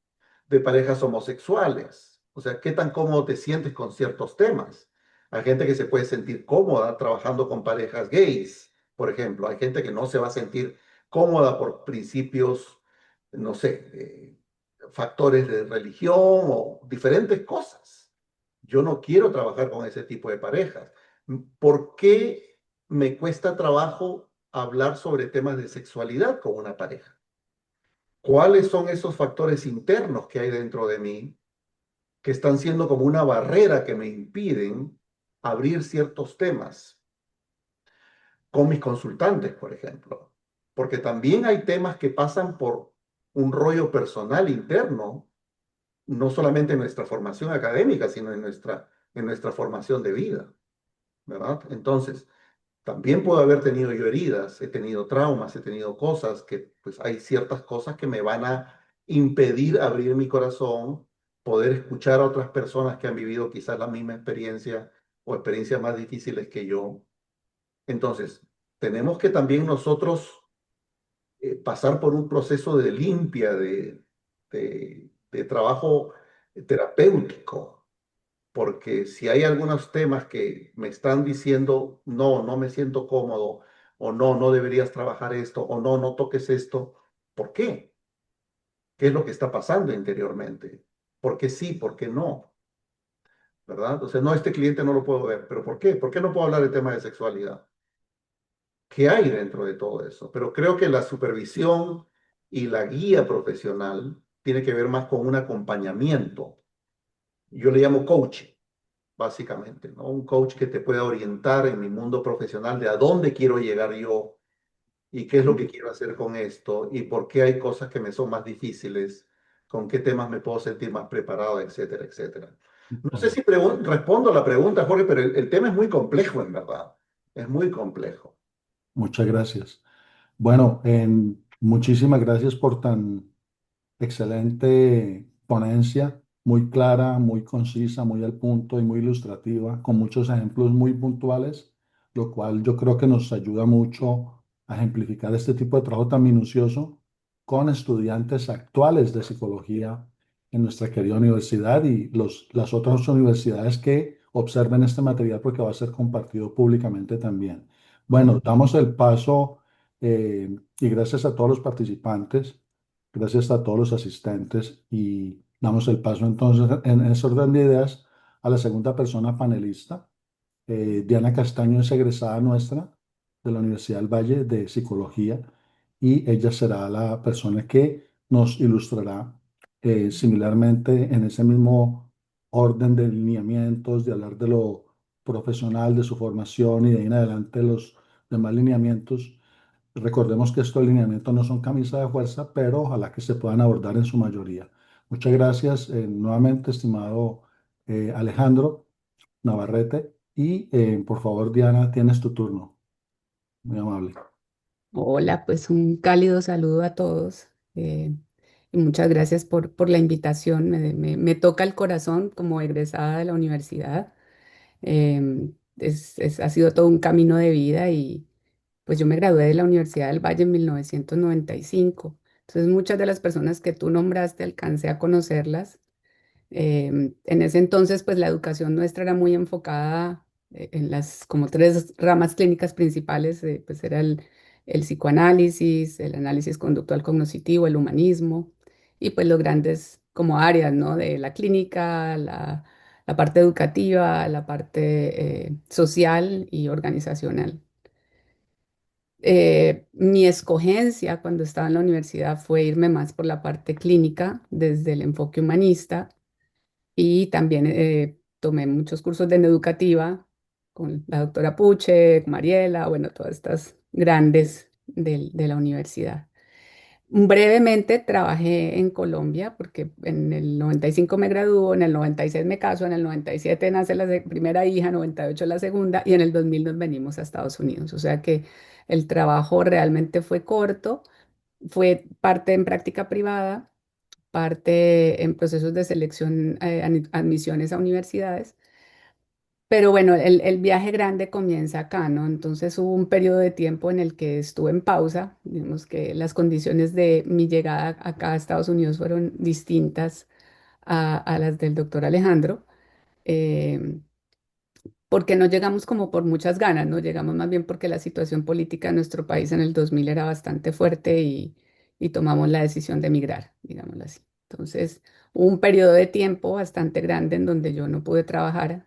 de parejas homosexuales, o sea, qué tan cómodo te sientes con ciertos temas. Hay gente que se puede sentir cómoda trabajando con parejas gays, por ejemplo. Hay gente que no se va a sentir cómoda por principios, no sé, factores de religión o diferentes cosas. Yo no quiero trabajar con ese tipo de parejas. ¿Por qué me cuesta trabajo hablar sobre temas de sexualidad con una pareja? ¿Cuáles son esos factores internos que hay dentro de mí que están siendo como una barrera que me impiden abrir ciertos temas con mis consultantes, por ejemplo? Porque también hay temas que pasan por un rollo personal interno, no solamente en nuestra formación académica, sino en nuestra formación de vida, ¿verdad? Entonces, también puedo haber tenido yo heridas, he tenido traumas, he tenido cosas que, pues hay ciertas cosas que me van a impedir abrir mi corazón, poder escuchar a otras personas que han vivido quizás la misma experiencia o experiencias más difíciles que yo. Entonces, tenemos que también nosotros pasar por un proceso de limpia, de trabajo terapéutico, porque si hay algunos temas que me están diciendo, no, no me siento cómodo, o no, no deberías trabajar esto, o no, no toques esto, ¿por qué? ¿Qué es lo que está pasando interiormente? ¿Por qué sí? ¿Por qué no? ¿Verdad? O sea, no, este cliente no lo puedo ver, pero ¿por qué? ¿Por qué no puedo hablar de tema de sexualidad? ¿Qué hay dentro de todo eso? Pero creo que la supervisión y la guía profesional tiene que ver más con un acompañamiento. Yo le llamo coaching básicamente, ¿no? Un coach que te pueda orientar en mi mundo profesional de a dónde quiero llegar yo y qué es lo que quiero hacer con esto y por qué hay cosas que me son más difíciles, con qué temas me puedo sentir más preparado, etcétera, etcétera. No sé si respondo a la pregunta, Jorge, pero el tema es muy complejo, en verdad. Es muy complejo. Muchas gracias. Bueno, muchísimas gracias por tan excelente ponencia, muy clara, muy concisa, muy al punto y muy ilustrativa, con muchos ejemplos muy puntuales, lo cual yo creo que nos ayuda mucho a ejemplificar este tipo de trabajo tan minucioso con estudiantes actuales de psicología en nuestra querida universidad y las otras universidades que observen este material porque va a ser compartido públicamente también. Bueno, damos el paso y gracias a todos los participantes, gracias a todos los asistentes y damos el paso entonces en ese orden de ideas a la segunda persona panelista. Diana Castaño es egresada nuestra de la Universidad del Valle de Psicología y ella será la persona que nos ilustrará similarmente en ese mismo orden de lineamientos, de hablar de lo profesional, de su formación y de ahí en adelante los demás lineamientos. Recordemos que estos lineamientos no son camisa de fuerza, pero ojalá que se puedan abordar en su mayoría. Muchas gracias nuevamente, estimado Alejandro Navarrete. Y por favor, Diana, tienes tu turno. Muy amable. Hola, pues un cálido saludo a todos y muchas gracias por la invitación. Me toca el corazón como egresada de la universidad. Ha sido todo un camino de vida y pues yo me gradué de la Universidad del Valle en 1995. Entonces muchas de las personas que tú nombraste alcancé a conocerlas. En ese entonces, pues la educación nuestra era muy enfocada en las como tres ramas clínicas principales, pues era el psicoanálisis, el análisis conductual cognitivo, el humanismo, y pues los grandes como áreas, ¿no? De la clínica, la parte educativa, la parte social y organizacional. Mi escogencia cuando estaba en la universidad fue irme más por la parte clínica, desde el enfoque humanista y también tomé muchos cursos de educativa con la doctora Puche, Mariela, bueno, todas estas grandes de la universidad. Brevemente trabajé en Colombia porque en el 95 me graduó, en el 96 me caso, en el 97 nace la primera hija, 98 la segunda y en el 2000 nos venimos a Estados Unidos. O sea que el trabajo realmente fue corto, fue parte en práctica privada, parte en procesos de selección, admisiones a universidades. Pero bueno, el viaje grande comienza acá, ¿no? Entonces hubo un periodo de tiempo en el que estuve en pausa. Digamos que las condiciones de mi llegada acá a Estados Unidos fueron distintas a las del doctor Alejandro. Eh, Porque no llegamos como por muchas ganas, no llegamos más bien porque la situación política de nuestro país en el 2000 era bastante fuerte y tomamos la decisión de emigrar, digámoslo así. Entonces, hubo un periodo de tiempo bastante grande en donde yo no pude trabajar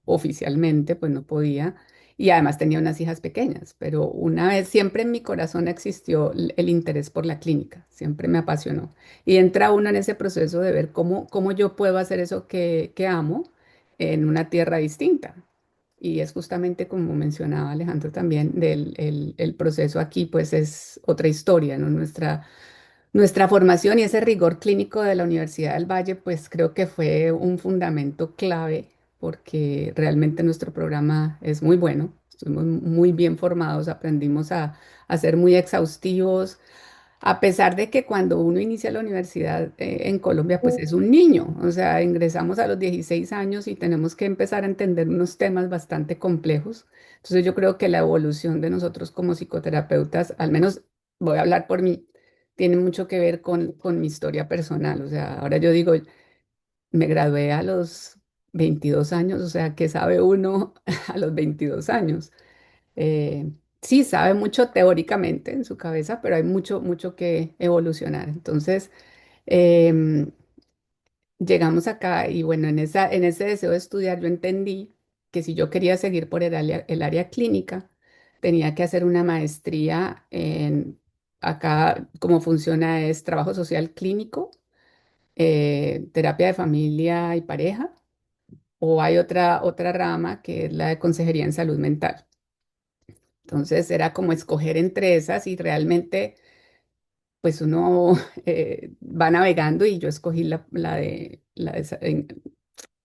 oficialmente, pues no podía, y además tenía unas hijas pequeñas, pero una vez, siempre en mi corazón existió el interés por la clínica, siempre me apasionó. Y entra uno en ese proceso de ver cómo yo puedo hacer eso que amo en una tierra distinta. Y es justamente como mencionaba Alejandro también, el proceso aquí, pues es otra historia, ¿no? Nuestra formación y ese rigor clínico de la Universidad del Valle, pues creo que fue un fundamento clave porque realmente nuestro programa es muy bueno, estuvimos muy bien formados, aprendimos a ser muy exhaustivos, a pesar de que cuando uno inicia la universidad en Colombia, pues es un niño, o sea, ingresamos a los 16 años y tenemos que empezar a entender unos temas bastante complejos. Entonces yo creo que la evolución de nosotros como psicoterapeutas, al menos voy a hablar por mí, tiene mucho que ver con mi historia personal. O sea, ahora yo digo, me gradué a los 22 años, o sea, ¿qué sabe uno a los 22 años? eh, sí, sabe mucho teóricamente en su cabeza, pero hay mucho que evolucionar. Entonces, em, llegamos acá y bueno, en ese deseo de estudiar, yo entendí que si yo quería seguir por el área clínica, tenía que hacer una maestría en, acá, cómo funciona es trabajo social clínico, terapia de familia y pareja, o hay otra rama que es la de consejería en salud mental. Entonces era como escoger entre esas y realmente pues uno va navegando y yo escogí la de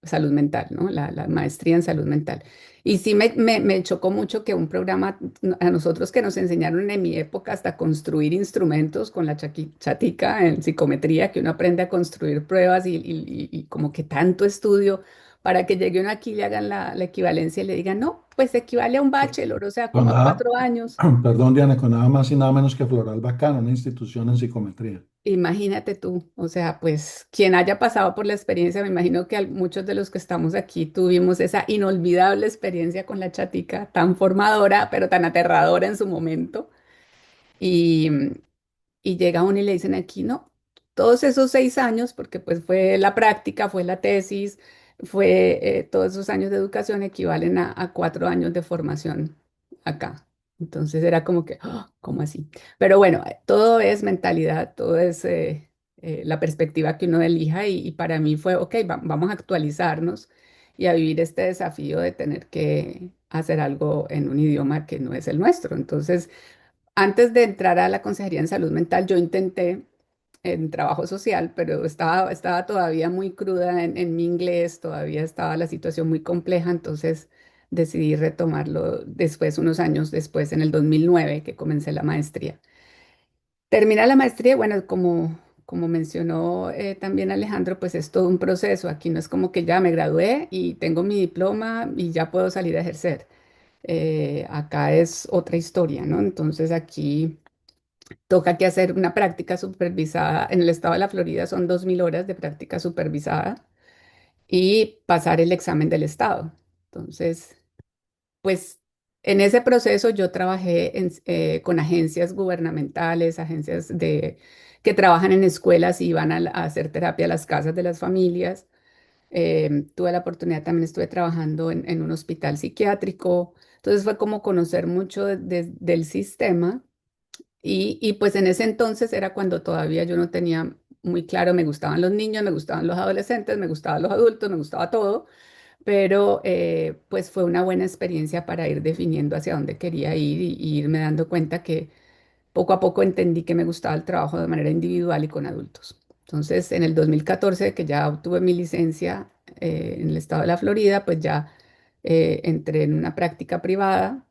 salud mental, ¿no? La maestría en salud mental. Y sí me chocó mucho que un programa, a nosotros que nos enseñaron en mi época hasta construir instrumentos con la chatica en psicometría, que uno aprende a construir pruebas y como que tanto estudio para que llegue uno aquí y le hagan la equivalencia y le digan, no, pues equivale a un bachelor, o sea, Con como a nada, 4 años. perdón, Diana, con nada más y nada menos que Floral Bacano, una institución en psicometría. Imagínate tú, o sea, pues quien haya pasado por la experiencia, me imagino que muchos de los que estamos aquí tuvimos esa inolvidable experiencia con la chatica, tan formadora, pero tan aterradora en su momento. Y, y llega uno y le dicen aquí, no, todos esos 6 años, porque pues fue la práctica, fue la tesis, fue todos esos años de educación equivalen a 4 años de formación acá. Entonces era como que, "Ah, ¿cómo así?". Pero bueno, todo es mentalidad, todo es la perspectiva que uno elija y para mí fue, ok, vamos a actualizarnos y a vivir este desafío de tener que hacer algo en un idioma que no es el nuestro. Entonces, antes de entrar a la consejería en salud mental, yo intenté en trabajo social, pero estaba todavía muy cruda en mi inglés, todavía estaba la situación muy compleja, entonces decidí retomarlo después, unos años después, en el 2009, que comencé la maestría. Termina la maestría, bueno, como mencionó también Alejandro, pues es todo un proceso. Aquí no es como que ya me gradué y tengo mi diploma y ya puedo salir a ejercer. Acá es otra historia, ¿no? Entonces aquí toca que hacer una práctica supervisada. En el estado de la Florida son 2.000 horas de práctica supervisada y pasar el examen del estado. Entonces, pues en ese proceso yo trabajé con agencias gubernamentales, que trabajan en escuelas y van a hacer terapia a las casas de las familias. Tuve la oportunidad, también estuve trabajando en un hospital psiquiátrico. Entonces fue como conocer mucho del sistema y pues en ese entonces era cuando todavía yo no tenía muy claro, me gustaban los niños, me gustaban los adolescentes, me gustaban los adultos, me gustaba todo, pero pues fue una buena experiencia para ir definiendo hacia dónde quería ir y irme dando cuenta que poco a poco entendí que me gustaba el trabajo de manera individual y con adultos. Entonces, en el 2014, que ya obtuve mi licencia en el estado de la Florida, pues ya entré en una práctica privada.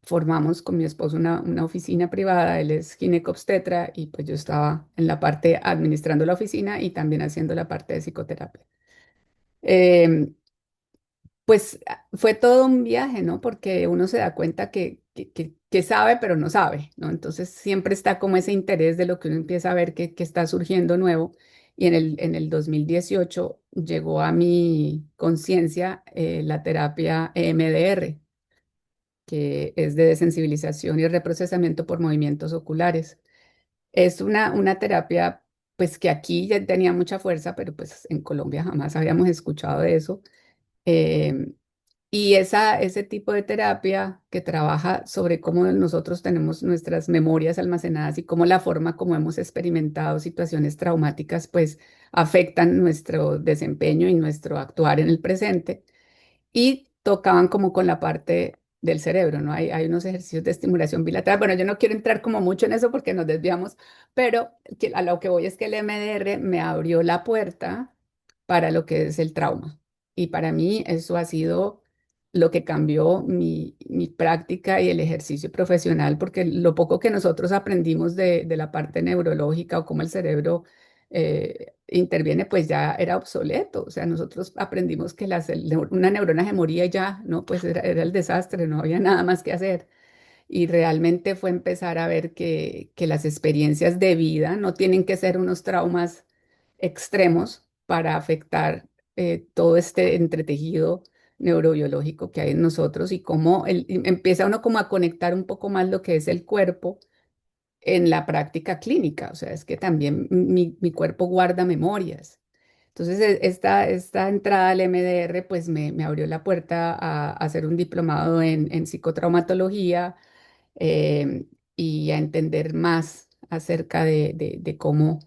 Formamos con mi esposo una oficina privada, él es ginecobstetra y pues yo estaba en la parte administrando la oficina y también haciendo la parte de psicoterapia. Em, pues fue todo un viaje, ¿no? Porque uno se da cuenta que sabe, pero no sabe, ¿no? Entonces siempre está como ese interés de lo que uno empieza a ver que está surgiendo nuevo. Y en el 2018 llegó a mi conciencia la terapia EMDR, que es de desensibilización y reprocesamiento por movimientos oculares. Es una terapia, pues que aquí ya tenía mucha fuerza, pero pues en Colombia jamás habíamos escuchado de eso. Em, y ese tipo de terapia que trabaja sobre cómo nosotros tenemos nuestras memorias almacenadas y cómo la forma como hemos experimentado situaciones traumáticas, pues afectan nuestro desempeño y nuestro actuar en el presente y tocaban como con la parte del cerebro, ¿no? Hay unos ejercicios de estimulación bilateral. Bueno, yo no quiero entrar como mucho en eso porque nos desviamos, pero a lo que voy es que el MDR me abrió la puerta para lo que es el trauma. Y para mí eso ha sido lo que cambió mi práctica y el ejercicio profesional, porque lo poco que nosotros aprendimos de la parte neurológica o cómo el cerebro interviene, pues ya era obsoleto. O sea, nosotros aprendimos que una neurona se moría y ya, ¿no? Pues era el desastre, no había nada más que hacer. Y realmente fue empezar a ver que las experiencias de vida no tienen que ser unos traumas extremos para afectar todo este entretejido neurobiológico que hay en nosotros y cómo empieza uno como a conectar un poco más lo que es el cuerpo en la práctica clínica. O sea, es que también mi cuerpo guarda memorias. Entonces, esta entrada al MDR pues me abrió la puerta a hacer un diplomado en psicotraumatología, eh, y a entender más acerca de cómo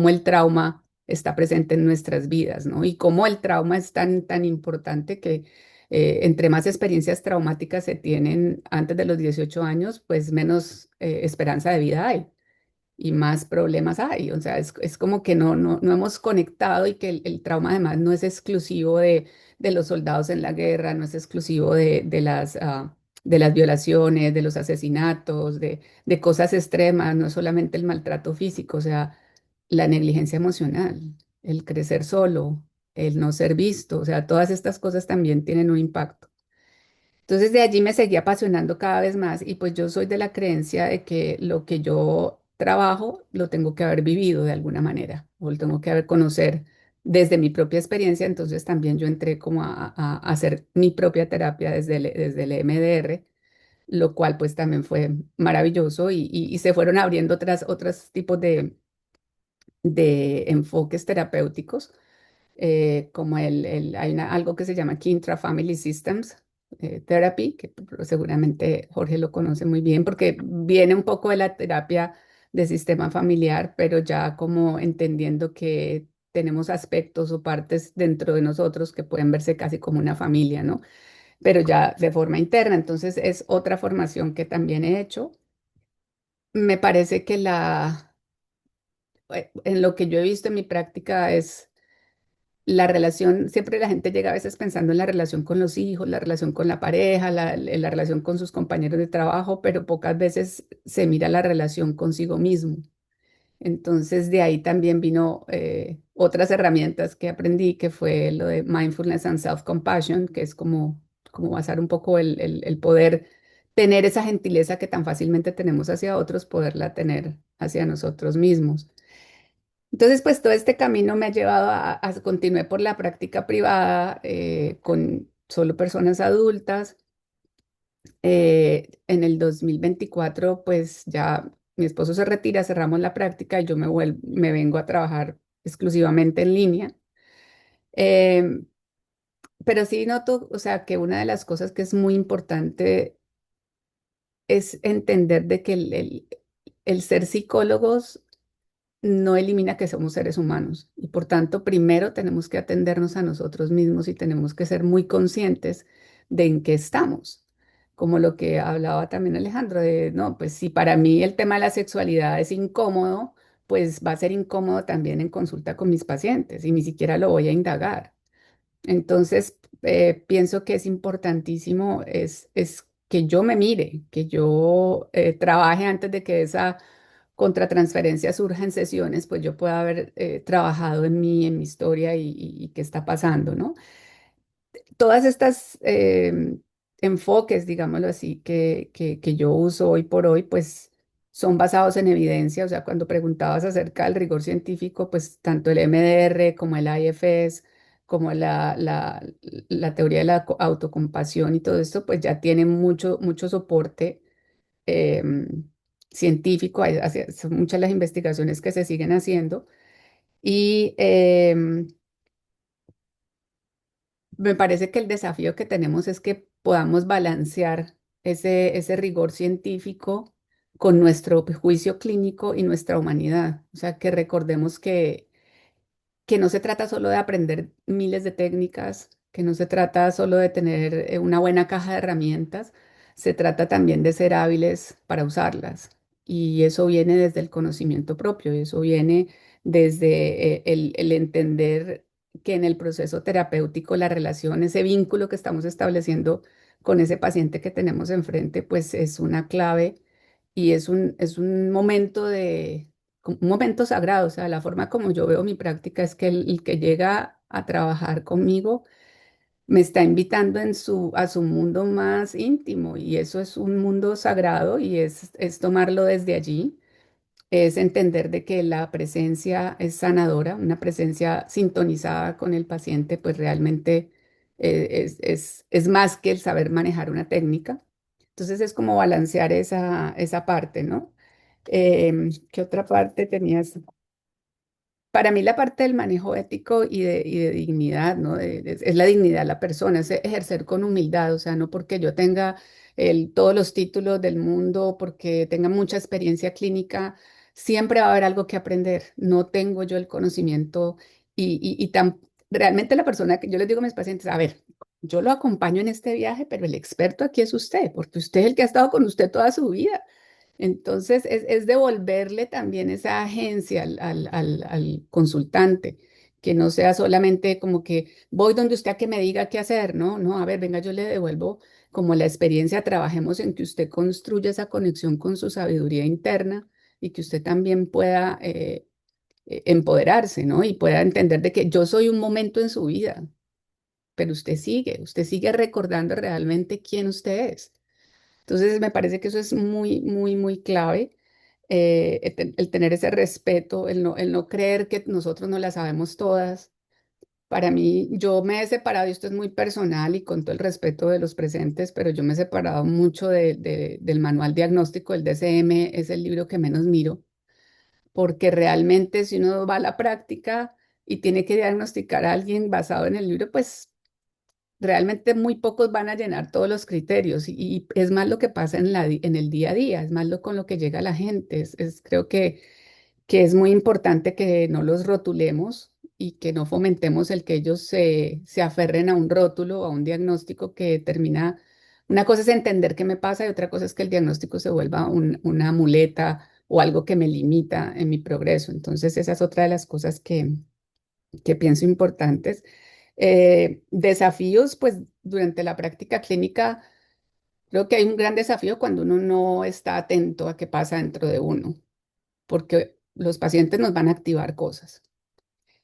el trauma está presente en nuestras vidas, ¿no? Y cómo el trauma es tan importante que entre más experiencias traumáticas se tienen antes de los 18 años, pues menos esperanza de vida hay y más problemas hay. O sea, es como que no hemos conectado y que el trauma además no es exclusivo de los soldados en la guerra, no es exclusivo de las violaciones, de los asesinatos, de cosas extremas, no es solamente el maltrato físico, o sea, la negligencia emocional, el crecer solo, el no ser visto, o sea, todas estas cosas también tienen un impacto. Entonces de allí me seguí apasionando cada vez más y pues yo soy de la creencia de que lo que yo trabajo lo tengo que haber vivido de alguna manera o lo tengo que haber conocer desde mi propia experiencia. Entonces también yo entré como a hacer mi propia terapia desde el EMDR, lo cual pues también fue maravilloso y se fueron abriendo otros tipos de enfoques terapéuticos como algo que se llama Kintra Family Systems Therapy, que seguramente Jorge lo conoce muy bien, porque viene un poco de la terapia de sistema familiar, pero ya como entendiendo que tenemos aspectos o partes dentro de nosotros que pueden verse casi como una familia, ¿no? Pero ya de forma interna. Entonces es otra formación que también he hecho. Me parece que en lo que yo he visto en mi práctica es la relación, siempre la gente llega a veces pensando en la relación con los hijos, la relación con la pareja, la relación con sus compañeros de trabajo, pero pocas veces se mira la relación consigo mismo. Entonces de ahí también vino otras herramientas que aprendí, que fue lo de mindfulness and self-compassion, que es como basar un poco el poder tener esa gentileza que tan fácilmente tenemos hacia otros, poderla tener hacia nosotros mismos. Entonces, pues todo este camino me ha llevado continué por la práctica privada con solo personas adultas. En el 2024, pues ya mi esposo se retira, cerramos la práctica y yo me vengo a trabajar exclusivamente en línea. Em, pero sí noto, o sea, que una de las cosas que es muy importante es entender de que el ser psicólogos no elimina que somos seres humanos y por tanto primero tenemos que atendernos a nosotros mismos y tenemos que ser muy conscientes de en qué estamos. Como lo que hablaba también Alejandro, de, no, pues si para mí el tema de la sexualidad es incómodo, pues va a ser incómodo también en consulta con mis pacientes y ni siquiera lo voy a indagar. Entonces, pienso que es importantísimo es que yo me mire, que yo trabaje antes de que esa contratransferencia surja en sesiones, pues yo pueda haber trabajado en mí, en mi historia y qué está pasando, ¿no? Todas estas enfoques, digámoslo así, que yo uso hoy por hoy, pues son basados en evidencia. O sea, cuando preguntabas acerca del rigor científico, pues tanto el MDR como el IFS, como la teoría de la autocompasión y todo esto, pues ya tienen mucho soporte científico. Son muchas las investigaciones que se siguen haciendo. Y me parece que el desafío que tenemos es que podamos balancear ese rigor científico con nuestro juicio clínico y nuestra humanidad. O sea, que recordemos que no se trata solo de aprender miles de técnicas, que no se trata solo de tener una buena caja de herramientas, se trata también de ser hábiles para usarlas. Y eso viene desde el conocimiento propio, y eso viene desde el entender que en el proceso terapéutico la relación, ese vínculo que estamos estableciendo con ese paciente que tenemos enfrente, pues es una clave y es un momento un momento sagrado. O sea, la forma como yo veo mi práctica es que el que llega a trabajar conmigo me está invitando a su mundo más íntimo y eso es un mundo sagrado y es tomarlo desde allí, es entender de que la presencia es sanadora, una presencia sintonizada con el paciente, pues realmente es más que el saber manejar una técnica. Entonces es como balancear esa parte, ¿no? ¿Qué otra parte tenías? Para mí la parte del manejo ético y de dignidad, ¿no? Es la dignidad de la persona, es ejercer con humildad, o sea, no porque yo tenga todos los títulos del mundo, porque tenga mucha experiencia clínica, siempre va a haber algo que aprender. No tengo yo el conocimiento realmente la persona que yo les digo a mis pacientes, a ver, yo lo acompaño en este viaje, pero el experto aquí es usted, porque usted es el que ha estado con usted toda su vida. Entonces, es devolverle también esa agencia al consultante, que no sea solamente como que voy donde usted a que me diga qué hacer, no, no, a ver, venga, yo le devuelvo como la experiencia, trabajemos en que usted construya esa conexión con su sabiduría interna y que usted también pueda empoderarse, ¿no? Y pueda entender de que yo soy un momento en su vida, pero usted sigue recordando realmente quién usted es. Entonces, me parece que eso es muy, muy, muy clave, el tener ese respeto, el no creer que nosotros no la sabemos todas. Para mí, yo me he separado, y esto es muy personal y con todo el respeto de los presentes, pero yo me he separado mucho del manual diagnóstico, el DCM es el libro que menos miro, porque realmente si uno va a la práctica y tiene que diagnosticar a alguien basado en el libro, pues realmente muy pocos van a llenar todos los criterios y es más lo que pasa en el día a día, es más lo con lo que llega la gente. Creo que es muy importante que no los rotulemos y que no fomentemos el que ellos se aferren a un rótulo, a un diagnóstico que termina. Una cosa es entender qué me pasa y otra cosa es que el diagnóstico se vuelva una muleta o algo que me limita en mi progreso. Entonces, esa es otra de las cosas que pienso importantes. Desafíos, pues durante la práctica clínica, creo que hay un gran desafío cuando uno no está atento a qué pasa dentro de uno, porque los pacientes nos van a activar cosas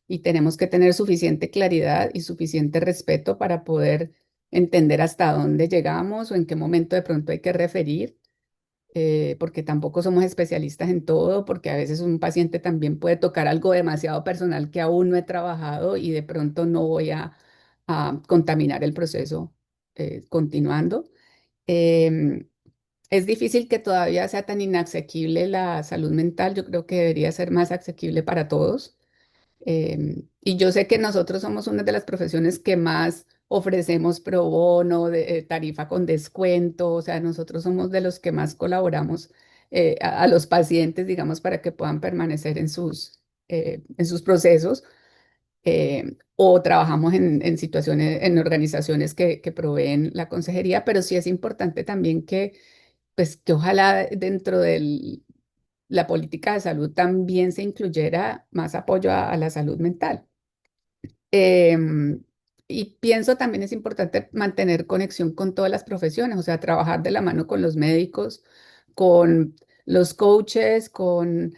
y tenemos que tener suficiente claridad y suficiente respeto para poder entender hasta dónde llegamos o en qué momento de pronto hay que referir, porque tampoco somos especialistas en todo, porque a veces un paciente también puede tocar algo demasiado personal que aún no he trabajado y de pronto no voy a contaminar el proceso continuando. Em, es difícil que todavía sea tan inasequible la salud mental. Yo creo que debería ser más asequible para todos. Y yo sé que nosotros somos una de las profesiones que más ofrecemos pro bono, tarifa con descuento, o sea, nosotros somos de los que más colaboramos a los pacientes, digamos, para que puedan permanecer en sus procesos, o trabajamos en situaciones, en organizaciones que proveen la consejería, pero sí es importante también que, pues, que ojalá dentro de la política de salud también se incluyera más apoyo a la salud mental. Em, y pienso también es importante mantener conexión con todas las profesiones, o sea, trabajar de la mano con los médicos, con los coaches, con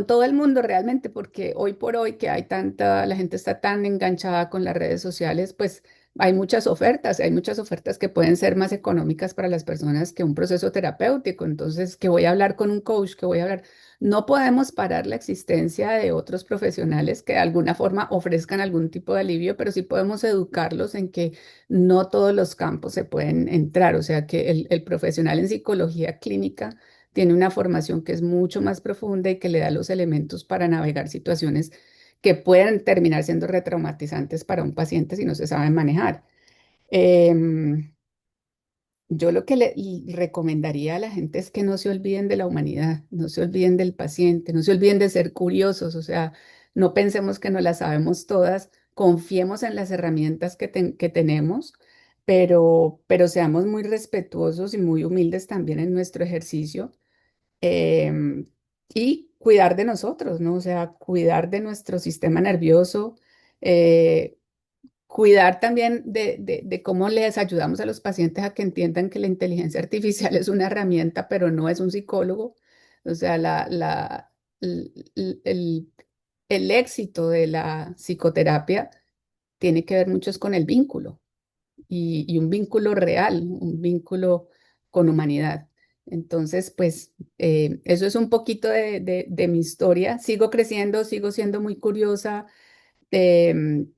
todo el mundo realmente, porque hoy por hoy que hay tanta, la gente está tan enganchada con las redes sociales, pues hay muchas ofertas que pueden ser más económicas para las personas que un proceso terapéutico. Entonces, que voy a hablar con un coach, que voy a hablar. No podemos parar la existencia de otros profesionales que de alguna forma ofrezcan algún tipo de alivio, pero sí podemos educarlos en que no todos los campos se pueden entrar. O sea, que el profesional en psicología clínica tiene una formación que es mucho más profunda y que le da los elementos para navegar situaciones que pueden terminar siendo retraumatizantes para un paciente si no se saben manejar. Em, yo lo que le recomendaría a la gente es que no se olviden de la humanidad, no se olviden del paciente, no se olviden de ser curiosos, o sea, no pensemos que no las sabemos todas, confiemos en las herramientas que tenemos, pero seamos muy respetuosos y muy humildes también en nuestro ejercicio, em, y cuidar de nosotros, ¿no? O sea, cuidar de nuestro sistema nervioso, eh, cuidar también de cómo les ayudamos a los pacientes a que entiendan que la inteligencia artificial es una herramienta, pero no es un psicólogo. O sea, l- l- el, el éxito de la psicoterapia tiene que ver mucho es con el vínculo y un vínculo real, un vínculo con humanidad. Entonces, pues eso es un poquito de mi historia. Sigo creciendo, sigo siendo muy curiosa. em,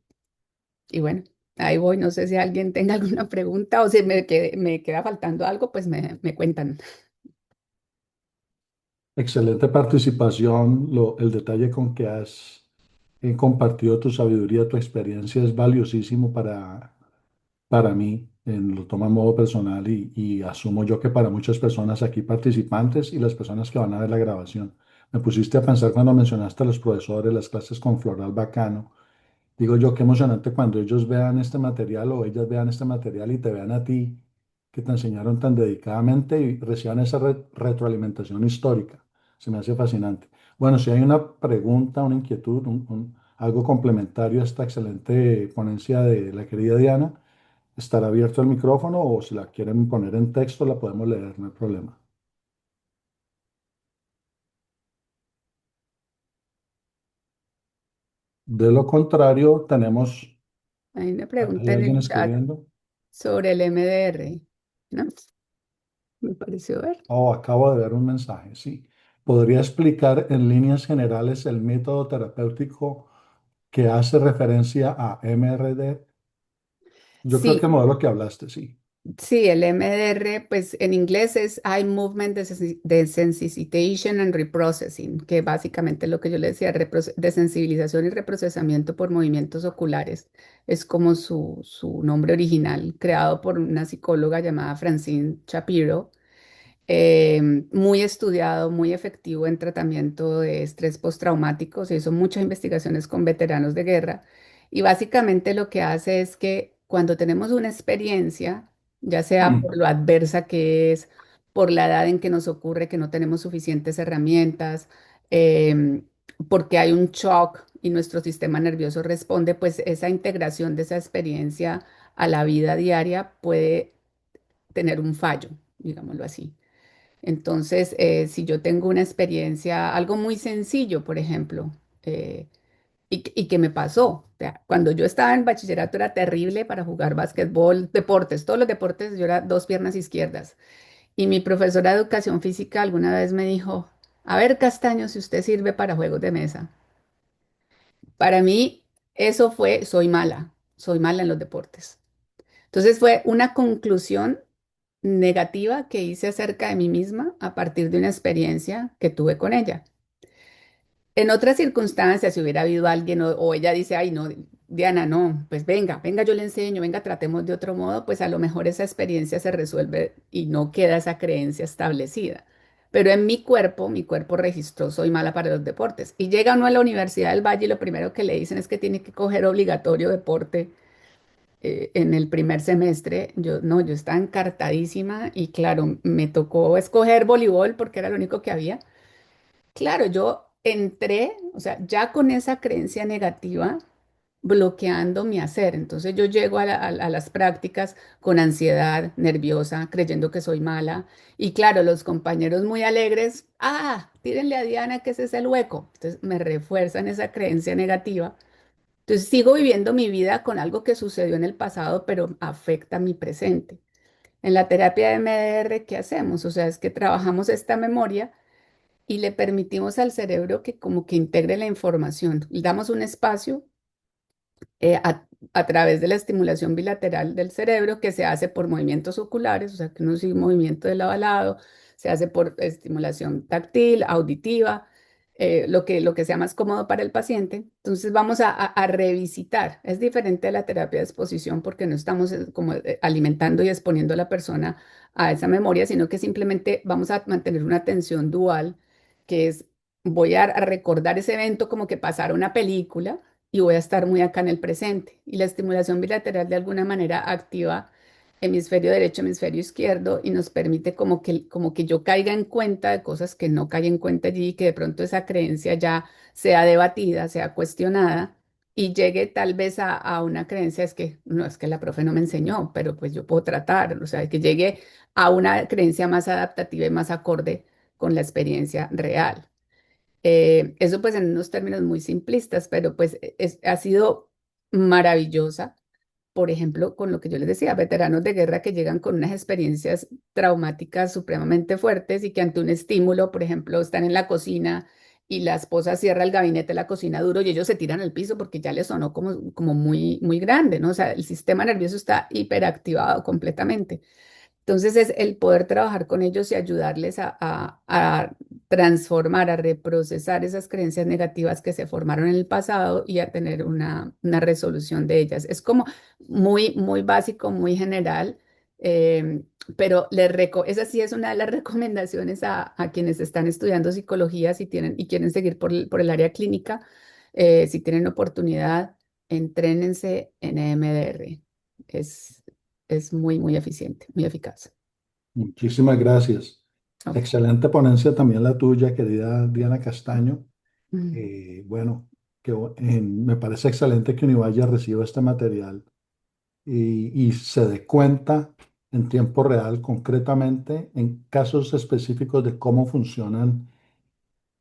y bueno, ahí voy. No sé si alguien tenga alguna pregunta o si me queda faltando algo, pues me cuentan. Excelente participación. El detalle con que has compartido tu sabiduría, tu experiencia es valiosísimo para mí. Lo tomo a modo personal y asumo yo que para muchas personas aquí participantes y las personas que van a ver la grabación. Me pusiste a pensar cuando mencionaste a los profesores, las clases con Floral Bacano. Digo yo, qué emocionante cuando ellos vean este material o ellas vean este material y te vean a ti que te enseñaron tan dedicadamente y reciban esa retroalimentación histórica. Se me hace fascinante. Bueno, si hay una pregunta, una inquietud, algo complementario a esta excelente ponencia de la querida Diana, estará abierto el micrófono o si la quieren poner en texto la podemos leer, no hay problema. De lo contrario, tenemos, Hay una ¿hay pregunta en alguien el chat escribiendo? sobre el MDR, ¿no? Me pareció ver. Oh, acabo de ver un mensaje, sí. ¿Podría explicar en líneas generales el método terapéutico que hace referencia a MRD? Yo creo que el Sí, modelo que hablaste, sí. sí, el MDR, pues en inglés es Eye Movement Desensitization and Reprocessing, que básicamente es lo que yo le decía, desensibilización y reprocesamiento por movimientos oculares. Es como su nombre original, creado por una psicóloga llamada Francine Shapiro, muy estudiado, muy efectivo en tratamiento de estrés postraumático. Se hizo muchas investigaciones con veteranos de guerra y básicamente lo que hace es que cuando tenemos una experiencia, ya sea por lo adversa que es, por la edad en que nos ocurre que no tenemos suficientes herramientas, em, porque hay un shock y nuestro sistema nervioso responde, pues esa integración de esa experiencia a la vida diaria puede tener un fallo, digámoslo así. Entonces, si yo tengo una experiencia, algo muy sencillo, por ejemplo, eh, y que me pasó, o sea, cuando yo estaba en bachillerato era terrible para jugar básquetbol, deportes, todos los deportes, yo era dos piernas izquierdas. Y mi profesora de educación física alguna vez me dijo, a ver, Castaño, si usted sirve para juegos de mesa. Para mí, eso fue, soy mala en los deportes. Entonces fue una conclusión negativa que hice acerca de mí misma a partir de una experiencia que tuve con ella. En otras circunstancias, si hubiera habido alguien o ella dice, ay, no, Diana, no, pues venga, venga, yo le enseño, venga, tratemos de otro modo, pues a lo mejor esa experiencia se resuelve y no queda esa creencia establecida. Pero en mi cuerpo registró, soy mala para los deportes. Y llega uno a la Universidad del Valle y lo primero que le dicen es que tiene que coger obligatorio deporte en el primer semestre. Yo no, yo estaba encartadísima y claro, me tocó escoger voleibol porque era lo único que había. Claro, yo entré, o sea, ya con esa creencia negativa bloqueando mi hacer. Entonces yo llego a las prácticas con ansiedad, nerviosa, creyendo que soy mala. Y claro, los compañeros muy alegres, ah, tírenle a Diana que ese es el hueco. Entonces me refuerzan esa creencia negativa. Entonces sigo viviendo mi vida con algo que sucedió en el pasado, pero afecta mi presente. En la terapia de MDR, ¿qué hacemos? O sea, es que trabajamos esta memoria y le permitimos al cerebro que como que integre la información. Le damos un espacio a través de la estimulación bilateral del cerebro que se hace por movimientos oculares, o sea, que uno sigue movimiento de lado a lado, se hace por estimulación táctil, auditiva, lo que sea más cómodo para el paciente. Entonces vamos a revisitar. Es diferente a la terapia de exposición porque no estamos como alimentando y exponiendo a la persona a esa memoria, sino que simplemente vamos a mantener una atención dual, que es voy a recordar ese evento como que pasara una película y voy a estar muy acá en el presente. Y la estimulación bilateral de alguna manera activa hemisferio derecho, hemisferio izquierdo y nos permite como que yo caiga en cuenta de cosas que no caí en cuenta allí, que de pronto esa creencia ya sea debatida, sea cuestionada y llegue tal vez a una creencia, es que no, es que la profe no me enseñó, pero pues yo puedo tratar, o sea, que llegue a una creencia más adaptativa y más acorde con la experiencia real. Eso pues en unos términos muy simplistas, pero pues ha sido maravillosa, por ejemplo, con lo que yo les decía, veteranos de guerra que llegan con unas experiencias traumáticas supremamente fuertes y que ante un estímulo, por ejemplo, están en la cocina y la esposa cierra el gabinete de la cocina duro y ellos se tiran al piso porque ya les sonó como muy, muy grande, ¿no? O sea, el sistema nervioso está hiperactivado completamente. Entonces es el poder trabajar con ellos y ayudarles a transformar, a reprocesar esas creencias negativas que se formaron en el pasado y a tener una resolución de ellas. Es como muy, muy básico, muy general, eh, pero esa sí es una de las recomendaciones a quienes están estudiando psicología si tienen, y quieren seguir por el área clínica. Si tienen oportunidad, entrénense en EMDR. Es, es muy, muy eficiente, muy eficaz. Muchísimas gracias. Ok. Excelente ponencia también la tuya, querida Diana Castaño. Mm. Bueno, me parece excelente que Univalle reciba este material y se dé cuenta en tiempo real, concretamente, en casos específicos de cómo funcionan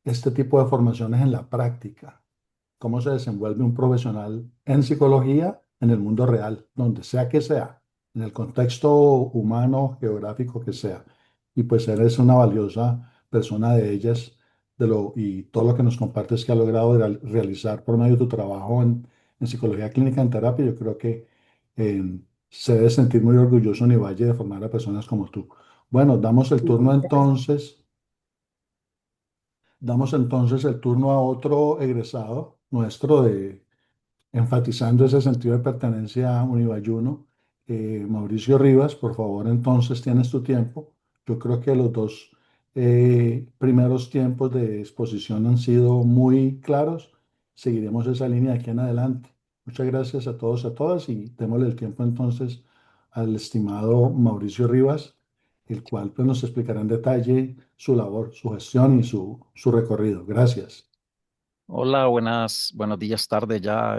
este tipo de formaciones en la práctica. cómo se desenvuelve un profesional en psicología en el mundo real, donde sea que sea, en el contexto humano, geográfico que sea. Y pues eres una valiosa persona de ellas, y todo lo que nos compartes que ha logrado realizar por medio de tu trabajo en psicología clínica, en terapia. Yo creo que se debe sentir muy orgulloso Univalle de formar a personas como tú. Bueno, damos entonces el turno a otro egresado nuestro enfatizando ese sentido de pertenencia a Unibayuno. Mauricio Rivas, por favor, entonces tienes tu tiempo. Yo creo que los dos primeros tiempos de exposición han sido muy claros. Seguiremos esa línea de aquí en adelante. Muchas gracias a todos y a todas y démosle el tiempo entonces al estimado Mauricio Rivas, el cual pues, nos explicará en detalle su labor, su gestión y su recorrido. Gracias. Hola, buenos días, tarde ya.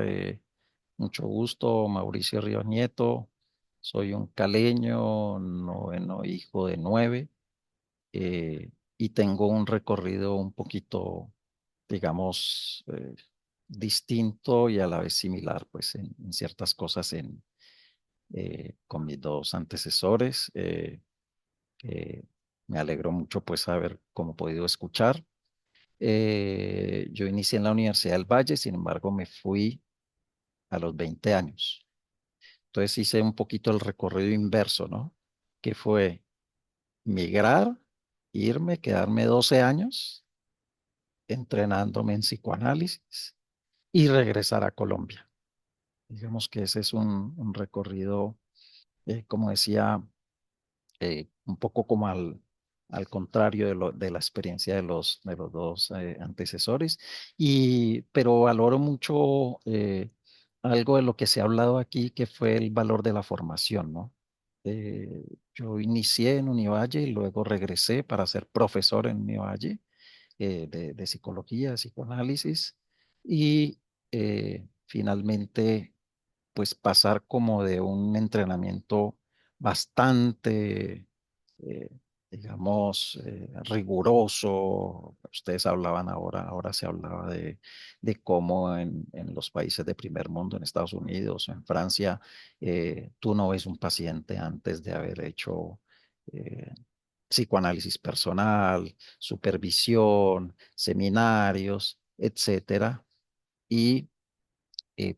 Mucho gusto, Mauricio Ríos Nieto. Soy un caleño, noveno hijo de 9, y tengo un recorrido un poquito, digamos, distinto y a la vez similar, pues en ciertas cosas con mis dos antecesores. Que me alegro mucho pues haber como podido escuchar. Yo inicié en la Universidad del Valle, sin embargo me fui a los 20 años. Entonces hice un poquito el recorrido inverso, ¿no? Que fue migrar, irme, quedarme 12 años entrenándome en psicoanálisis y regresar a Colombia. Digamos que ese es un recorrido, como decía, un poco como al contrario de la experiencia de los dos antecesores, pero valoro mucho algo de lo que se ha hablado aquí, que fue el valor de la formación, ¿no? Yo inicié en Univalle y luego regresé para ser profesor en Univalle de psicología, de psicoanálisis, y finalmente pues pasar como de un entrenamiento bastante, eh, digamos, riguroso. Ustedes hablaban ahora se hablaba de cómo en los países de primer mundo, en Estados Unidos o en Francia, tú no ves un paciente antes de haber hecho eh, psicoanálisis personal, supervisión, seminarios, etcétera. Y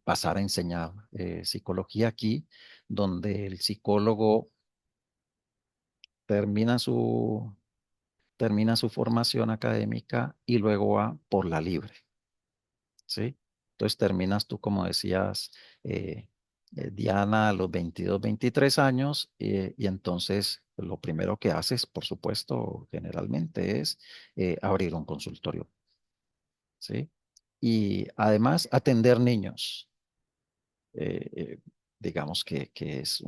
pasar a enseñar psicología aquí, donde el psicólogo termina su, termina su formación académica y luego va por la libre, ¿sí? Entonces terminas tú, como decías, Diana, a los 22, 23 años, y entonces lo primero que haces, por supuesto, generalmente es abrir un consultorio, ¿sí? Y además atender niños. eh, eh, digamos que es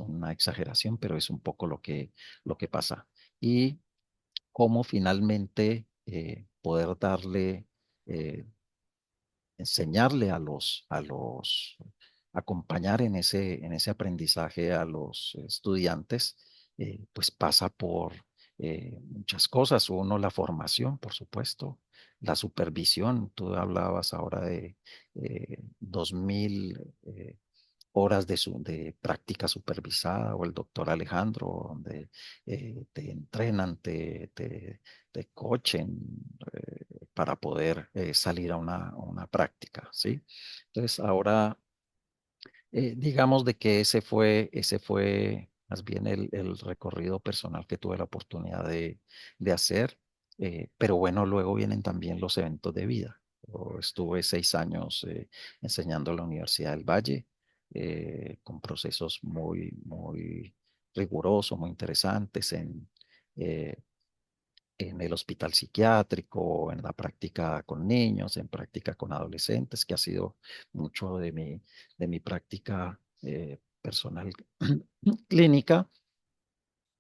una exageración, pero es un poco lo que pasa. Y cómo finalmente poder eh, enseñarle acompañar en ese aprendizaje a los estudiantes, pues pasa por muchas cosas. Uno, la formación, por supuesto, la supervisión. Tú hablabas ahora de 2000 horas de práctica supervisada, o el doctor Alejandro, donde te entrenan, te coachen para poder salir a una práctica, ¿sí? Entonces, ahora, digamos de que ese fue más bien el recorrido personal que tuve la oportunidad de hacer, pero bueno, luego vienen también los eventos de vida. Yo estuve 6 años enseñando en la Universidad del Valle, con procesos muy, muy rigurosos, muy interesantes eh, en el hospital psiquiátrico, en la práctica con niños, en práctica con adolescentes, que ha sido mucho de mi práctica personal clínica.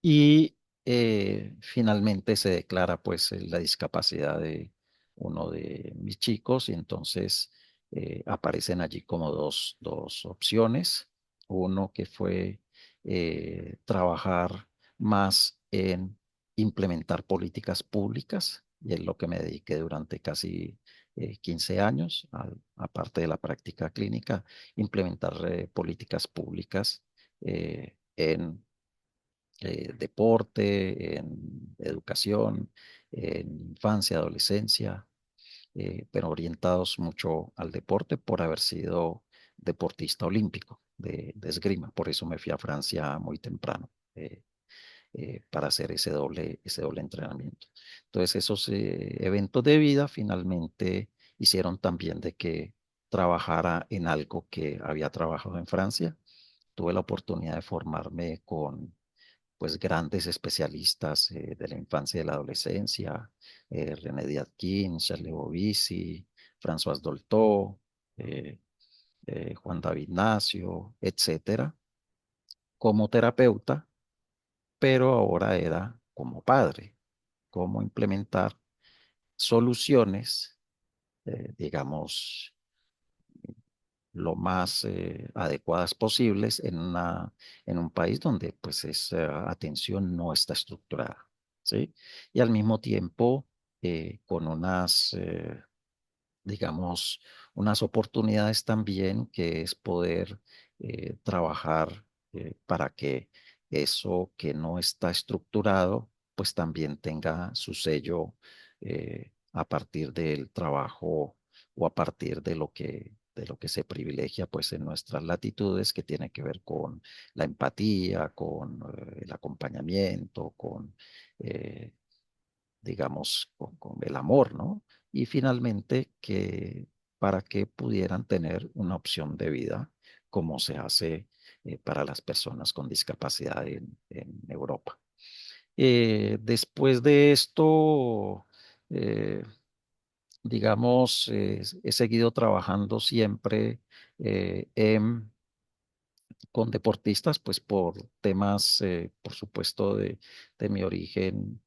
Y finalmente se declara pues la discapacidad de uno de mis chicos, y entonces aparecen allí como dos opciones. Uno que fue trabajar más en implementar políticas públicas, y es lo que me dediqué durante casi 15 años, aparte de la práctica clínica, implementar políticas públicas en deporte, en educación, en infancia, adolescencia, pero orientados mucho al deporte por haber sido deportista olímpico de esgrima. Por eso me fui a Francia muy temprano. Para hacer ese doble entrenamiento. Entonces, esos eventos de vida finalmente hicieron también de que trabajara en algo que había trabajado en Francia. Tuve la oportunidad de formarme con pues grandes especialistas de la infancia y de la adolescencia, René Diatkin, Charles Bovici, François Dolto, eh, Juan David Nacio, etcétera, como terapeuta, pero ahora era como padre, cómo implementar soluciones, digamos, lo más adecuadas posibles en un país donde pues esa atención no está estructurada, ¿sí? Y al mismo tiempo con unas, digamos, unas oportunidades también que es poder trabajar para que eso que no está estructurado, pues también tenga su sello a partir del trabajo o a partir de lo que se privilegia pues en nuestras latitudes, que tiene que ver con la empatía, con el acompañamiento, con digamos, con el amor, ¿no? Y finalmente que para que pudieran tener una opción de vida como se hace para las personas con discapacidad en Europa. Después de esto, eh, digamos, he seguido trabajando siempre con deportistas, pues por temas, por supuesto, de mi origen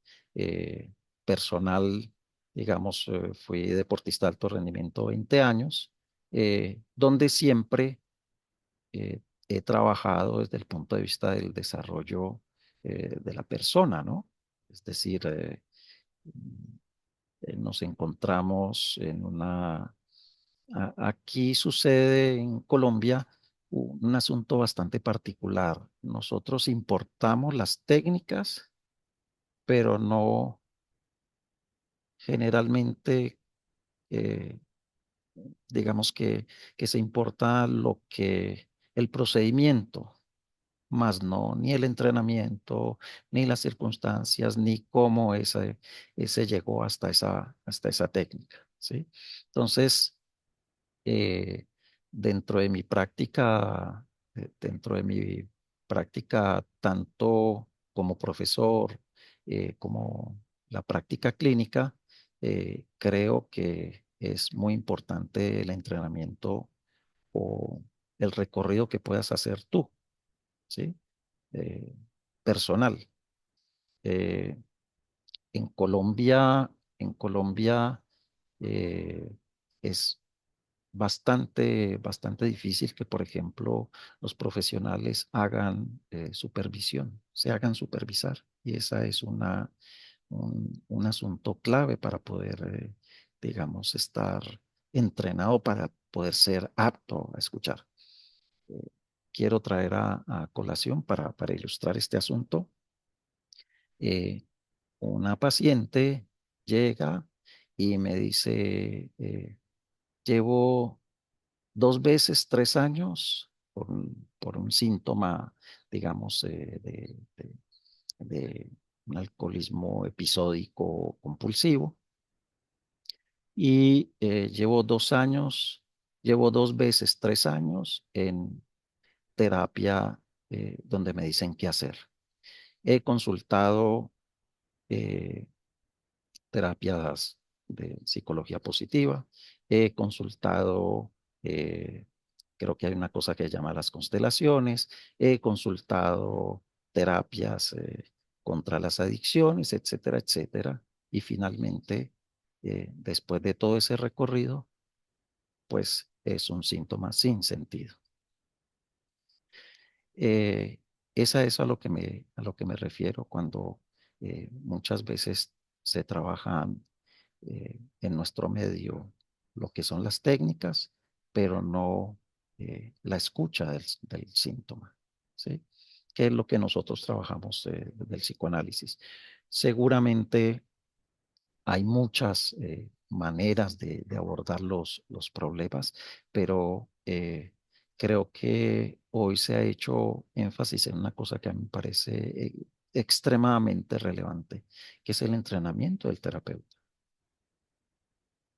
personal, digamos, fui deportista de alto rendimiento 20 años, donde siempre he trabajado desde el punto de vista del desarrollo de la persona, ¿no? Es decir, nos encontramos en aquí sucede en Colombia un asunto bastante particular. Nosotros importamos las técnicas, pero no generalmente, eh, digamos que se importa el procedimiento, más no ni el entrenamiento, ni las circunstancias, ni cómo ese llegó hasta esa técnica, ¿sí? Entonces, eh, dentro de mi práctica, dentro de mi práctica tanto como profesor como la práctica clínica, creo que es muy importante el entrenamiento o el recorrido que puedas hacer tú, ¿sí? Eh, personal. Eh, en Colombia eh, es bastante difícil que, por ejemplo, los profesionales hagan supervisión, se hagan supervisar. Y esa es un asunto clave para poder, digamos, estar entrenado para poder ser apto a escuchar. Eh, Quiero traer a colación para ilustrar este asunto. eh, una paciente llega y me dice, llevo 2 veces 3 años por un síntoma, digamos, de un alcoholismo episódico compulsivo. Y llevo 2 veces 3 años en terapia donde me dicen qué hacer. He consultado eh, terapias de psicología positiva, he consultado, eh, creo que hay una cosa que se llama las constelaciones, he consultado terapias contra las adicciones, etcétera, etcétera. Y finalmente, después de todo ese recorrido, pues es un síntoma sin sentido. Eh, Esa es a lo que me refiero cuando muchas veces se trabajan en nuestro medio lo que son las técnicas, pero no la escucha del síntoma, ¿sí? Que es lo que nosotros trabajamos del psicoanálisis. Seguramente hay muchas maneras de abordar los problemas, pero creo que hoy se ha hecho énfasis en una cosa que a mí me parece extremadamente relevante, que es el entrenamiento del terapeuta.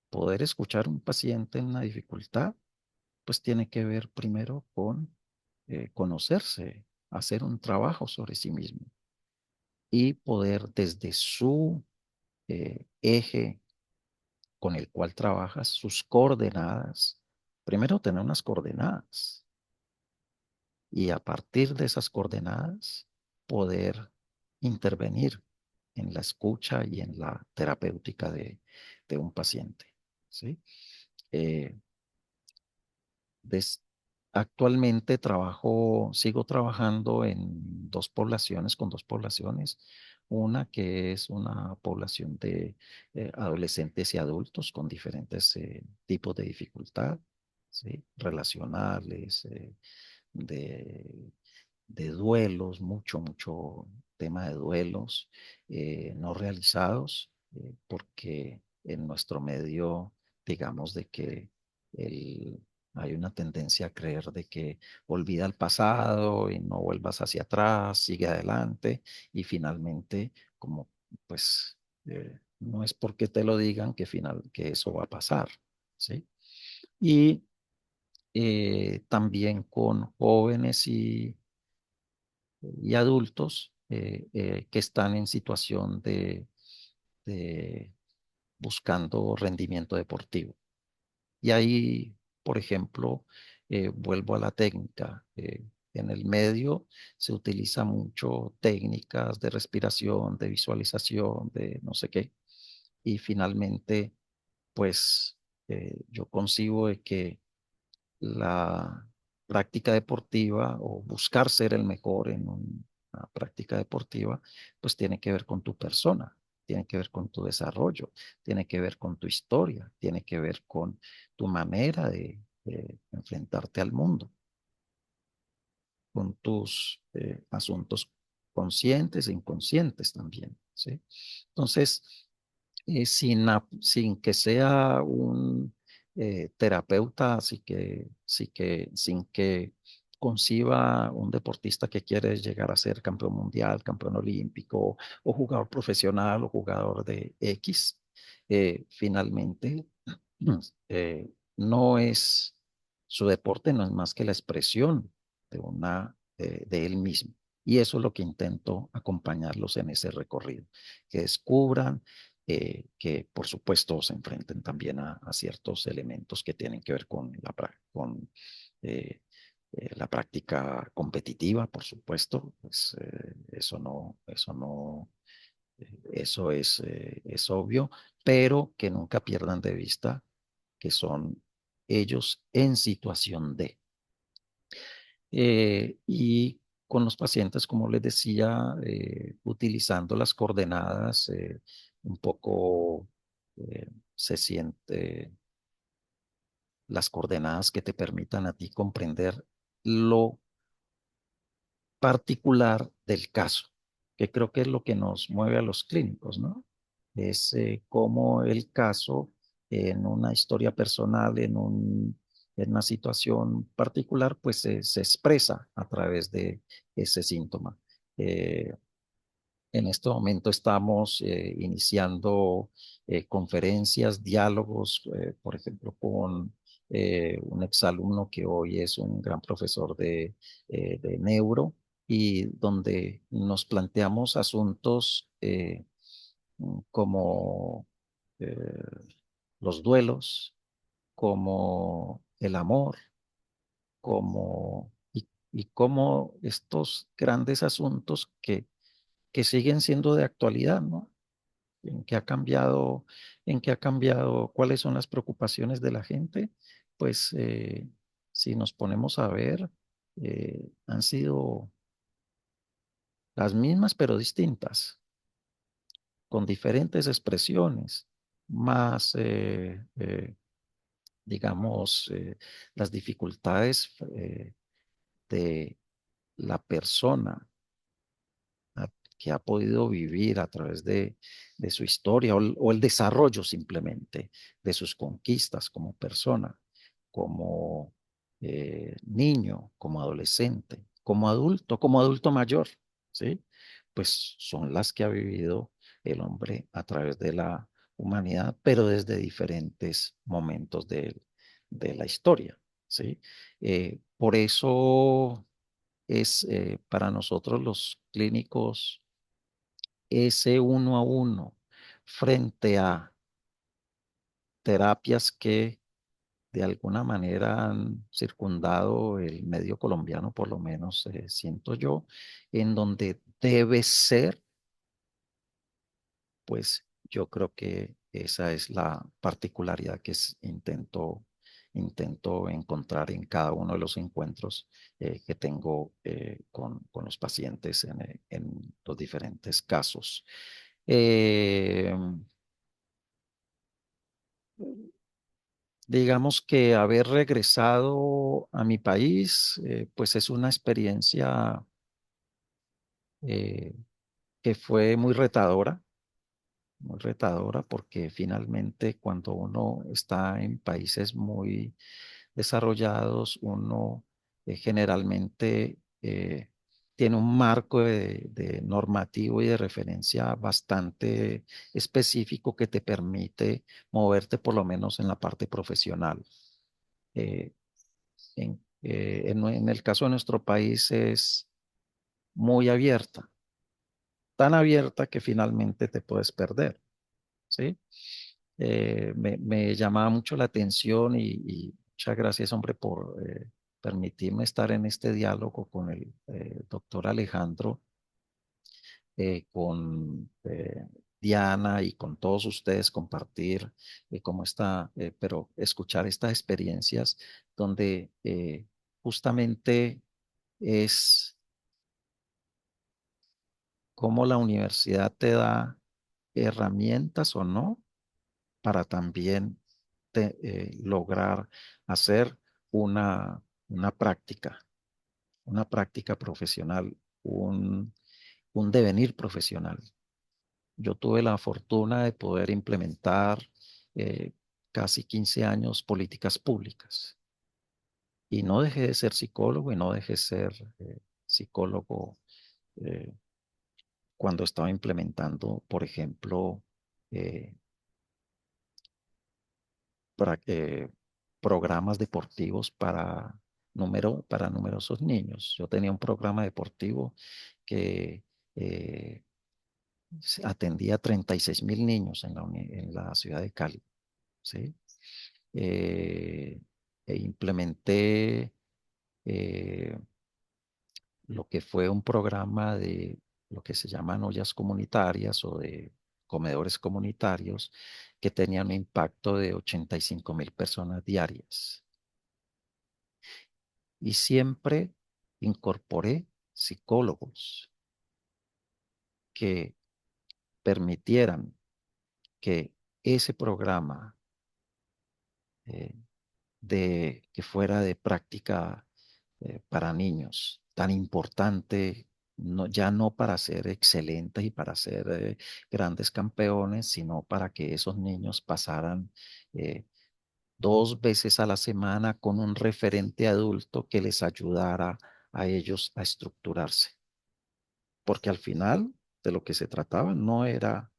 Poder escuchar a un paciente en una dificultad, pues tiene que ver primero con conocerse, hacer un trabajo sobre sí mismo y poder desde su eje con el cual trabajas, sus coordenadas, primero tener unas coordenadas y a partir de esas coordenadas poder intervenir en la escucha y en la terapéutica de un paciente, ¿sí? Eh, des- Actualmente sigo trabajando en con dos poblaciones. Una que es una población de adolescentes y adultos con diferentes tipos de dificultad, ¿sí? Relacionales, de, de duelos, mucho tema de duelos no realizados, porque en nuestro medio, digamos, de que hay una tendencia a creer de que olvida el pasado y no vuelvas hacia atrás, sigue adelante y finalmente, como pues no es porque te lo digan que eso va a pasar, ¿sí? Y también con jóvenes y adultos que están en situación de buscando rendimiento deportivo. Y ahí, por ejemplo, vuelvo a la técnica. En el medio se utiliza mucho técnicas de respiración, de visualización, de no sé qué. Y finalmente, pues yo concibo de que la práctica deportiva o buscar ser el mejor en una práctica deportiva, pues tiene que ver con tu persona, tiene que ver con tu desarrollo, tiene que ver con tu historia, tiene que ver con tu manera de enfrentarte al mundo, con tus asuntos conscientes e inconscientes también, ¿sí? Entonces, sin que sea un terapeuta, sin que conciba un deportista que quiere llegar a ser campeón mundial, campeón olímpico o jugador profesional o jugador de X, finalmente no es su deporte, no es más que la expresión de él mismo. Y eso es lo que intento acompañarlos en ese recorrido, que descubran, que por supuesto se enfrenten también a ciertos elementos que tienen que ver con eh, la práctica competitiva, por supuesto, pues eso es obvio, pero que nunca pierdan de vista que son ellos en situación de. Y con los pacientes, como les decía, utilizando las coordenadas, un poco se siente las coordenadas que te permitan a ti comprender lo particular del caso, que creo que es lo que nos mueve a los clínicos, ¿no? Es cómo el caso en una historia personal, en una situación particular, pues se expresa a través de ese síntoma. Eh, en este momento estamos iniciando conferencias, diálogos, por ejemplo, con un exalumno que hoy es un gran profesor de neuro y donde nos planteamos asuntos como eh, los duelos, como el amor, y como estos grandes asuntos que siguen siendo de actualidad, ¿no? En qué ha cambiado, cuáles son las preocupaciones de la gente, pues si nos ponemos a ver, han sido las mismas pero distintas, con diferentes expresiones, más digamos, las dificultades de la persona que ha podido vivir a través de su historia o el desarrollo simplemente de sus conquistas como persona, como niño, como adolescente, como adulto mayor, ¿sí? Pues son las que ha vivido el hombre a través de la humanidad, pero desde diferentes momentos de la historia, ¿sí? Por eso es para nosotros los clínicos ese uno a uno frente a terapias que de alguna manera han circundado el medio colombiano, por lo menos siento yo, en donde debe ser, pues yo creo que esa es la particularidad que intento encontrar en cada uno de los encuentros que tengo con los pacientes en los diferentes casos. Eh, digamos que haber regresado a mi país, pues es una experiencia eh, que fue muy retadora, porque finalmente cuando uno está en países muy desarrollados, uno generalmente tiene un marco de normativo y de referencia bastante específico que te permite moverte por lo menos en la parte profesional. Eh, en el caso de nuestro país es muy abierta, tan abierta que finalmente te puedes perder, ¿sí? Me llamaba mucho la atención y muchas gracias, hombre, por permitirme estar en este diálogo con el doctor Alejandro, con Diana y con todos ustedes, compartir cómo está, pero escuchar estas experiencias donde justamente es cómo la universidad te da herramientas o no para también lograr hacer una, una práctica, una práctica profesional, un devenir profesional. Yo tuve la fortuna de poder implementar casi 15 años políticas públicas y no dejé de ser psicólogo y no dejé de ser psicólogo eh, cuando estaba implementando, por ejemplo, eh, programas deportivos para numerosos niños. Yo tenía un programa deportivo que eh, atendía a 36.000 niños en la ciudad de Cali, ¿sí? Eh, implementé eh, lo que fue un programa de lo que se llaman ollas comunitarias o de comedores comunitarios que tenían un impacto de 85.000 personas diarias. Y siempre incorporé psicólogos que permitieran que ese programa eh, que fuera de práctica para niños, tan importante, ya no para ser excelentes y para ser grandes campeones, sino para que esos niños pasaran 2 veces a la semana con un referente adulto que les ayudara a ellos a estructurarse. Porque al final de lo que se trataba no era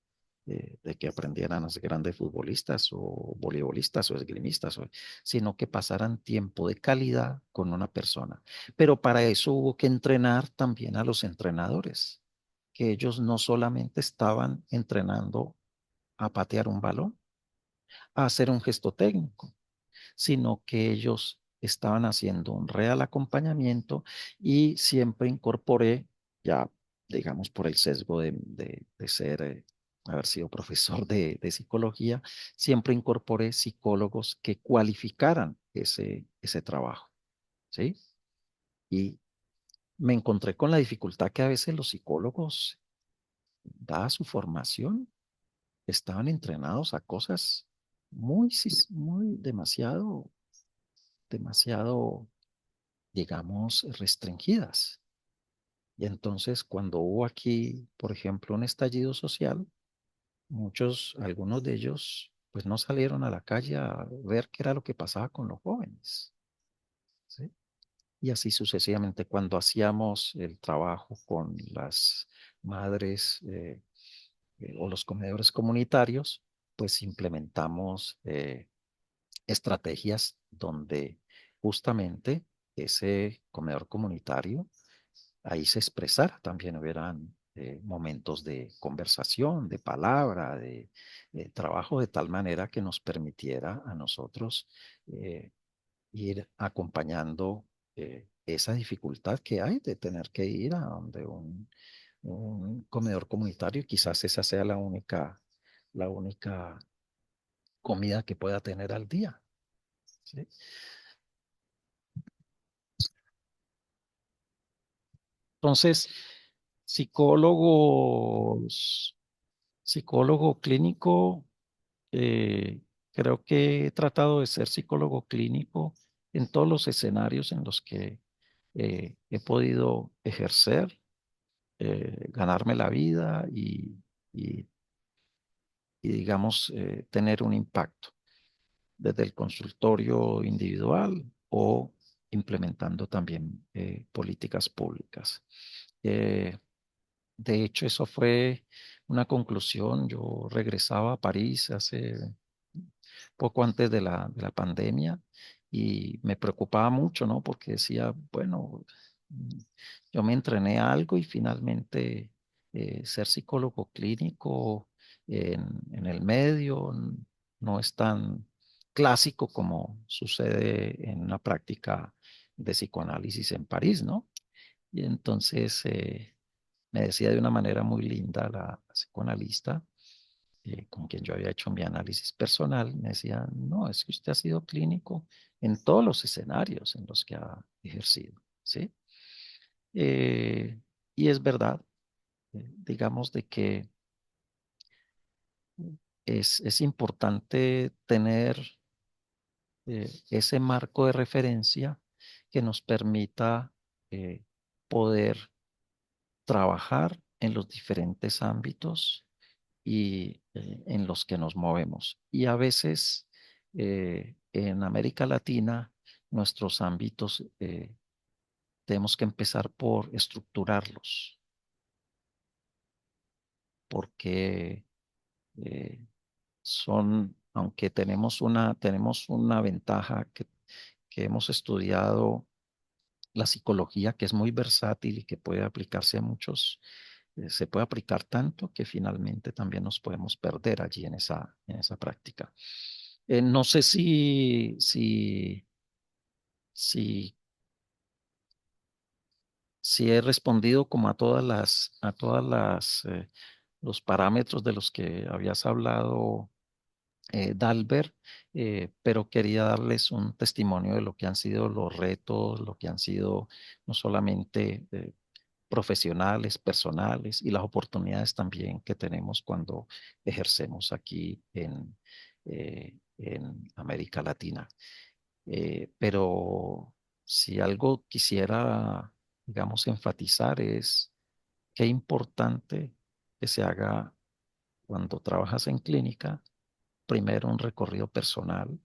de que aprendieran a ser grandes futbolistas o voleibolistas o esgrimistas, sino que pasaran tiempo de calidad con una persona. Pero para eso hubo que entrenar también a los entrenadores, que ellos no solamente estaban entrenando a patear un balón, a hacer un gesto técnico, sino que ellos estaban haciendo un real acompañamiento y siempre incorporé, ya digamos por el sesgo de ser, haber sido profesor de psicología, siempre incorporé psicólogos que cualificaran ese trabajo, ¿sí? Y me encontré con la dificultad que a veces los psicólogos, dada su formación, estaban entrenados a cosas muy demasiado, digamos, restringidas. Y entonces cuando hubo aquí, por ejemplo, un estallido social, algunos de ellos, pues no salieron a la calle a ver qué era lo que pasaba con los jóvenes, ¿sí? Y así sucesivamente, cuando hacíamos el trabajo con las madres o los comedores comunitarios, pues implementamos estrategias donde justamente ese comedor comunitario ahí se expresara, también hubieran momentos de conversación, de palabra, de trabajo, de tal manera que nos permitiera a nosotros eh, ir acompañando esa dificultad que hay de tener que ir a donde un comedor comunitario, y quizás esa sea la única comida que pueda tener al día, ¿sí? Entonces, psicólogo clínico, eh, creo que he tratado de ser psicólogo clínico en todos los escenarios en los que he podido ejercer, ganarme la vida y- y, digamos, tener un impacto desde el consultorio individual o implementando también políticas públicas. Eh, De hecho, eso fue una conclusión. Yo regresaba a París hace poco antes de la pandemia y me preocupaba mucho, ¿no? Porque decía, bueno, mm, yo me entrené a algo y finalmente ser psicólogo clínico en el medio no es tan clásico como sucede en una práctica de psicoanálisis en París, ¿no? Y entonces me decía de una manera muy linda la psicoanalista, con quien yo había hecho mi análisis personal, me decía, no, es que usted ha sido clínico en todos los escenarios en los que ha ejercido, ¿sí? Eh, y es verdad, digamos de que es importante tener ese marco de referencia que nos permita poder trabajar en los diferentes ámbitos y en los que nos movemos. Y a veces en América Latina, nuestros ámbitos tenemos que empezar por estructurarlos, porque eh, aunque tenemos una ventaja que hemos estudiado la psicología, que es muy versátil y que puede aplicarse a muchos, se puede aplicar tanto que finalmente también nos podemos perder allí en esa práctica. No sé si, si he respondido como a todas las los parámetros de los que habías hablado, Dalbert, pero quería darles un testimonio de lo que han sido los retos, lo que han sido no solamente profesionales, personales y las oportunidades también que tenemos cuando ejercemos aquí en América Latina. Pero si algo quisiera, digamos, enfatizar es qué importante que se haga cuando trabajas en clínica, primero un recorrido personal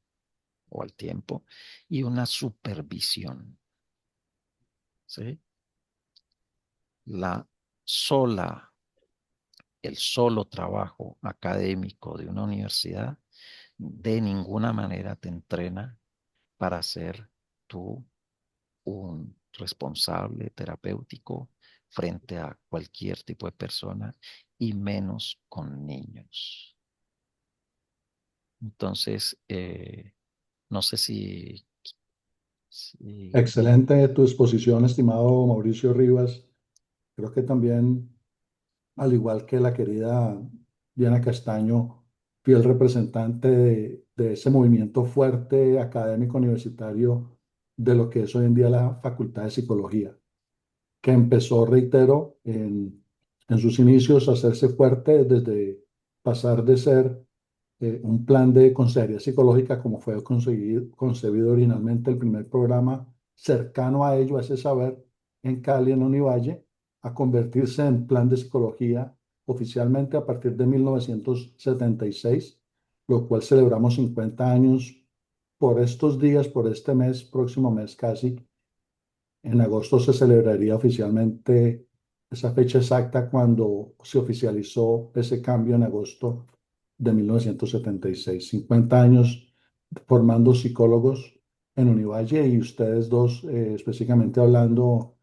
o al tiempo y una supervisión, ¿sí? La sola el solo trabajo académico de una universidad de ninguna manera te entrena para ser tú un responsable terapéutico frente a cualquier tipo de persona y menos con niños. Entonces, no sé si Excelente tu exposición, estimado Mauricio Rivas. Creo que también, al igual que la querida Diana Castaño, fiel representante de ese movimiento fuerte académico universitario de lo que es hoy en día la Facultad de Psicología, que empezó, reitero, en sus inicios a hacerse fuerte desde pasar de ser un plan de consejería psicológica como fue concebido originalmente el primer programa cercano a ello, a ese saber, en Cali, en Univalle, a convertirse en plan de psicología oficialmente a partir de 1976, lo cual celebramos 50 años por estos días, por este mes, próximo mes casi. En agosto se celebraría oficialmente esa fecha exacta cuando se oficializó ese cambio en agosto de 1976. 50 años formando psicólogos en Univalle y ustedes dos, específicamente hablando,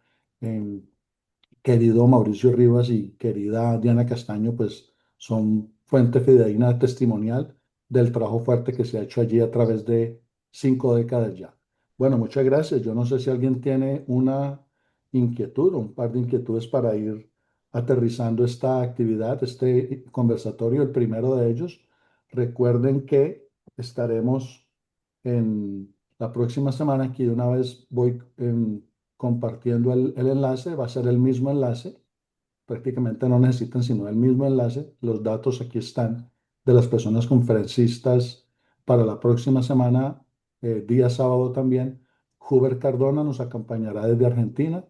querido Mauricio Rivas y querida Diana Castaño, pues son fuente fidedigna testimonial del trabajo fuerte que se ha hecho allí a través de 5 décadas ya. Bueno, muchas gracias. Yo no sé si alguien tiene una inquietud o un par de inquietudes para ir aterrizando esta actividad, este conversatorio, el primero de ellos. Recuerden que estaremos en la próxima semana, aquí de una vez voy compartiendo el enlace, va a ser el mismo enlace, prácticamente no necesitan sino el mismo enlace, los datos aquí están de las personas conferencistas para la próxima semana, día sábado también. Huber Cardona nos acompañará desde Argentina,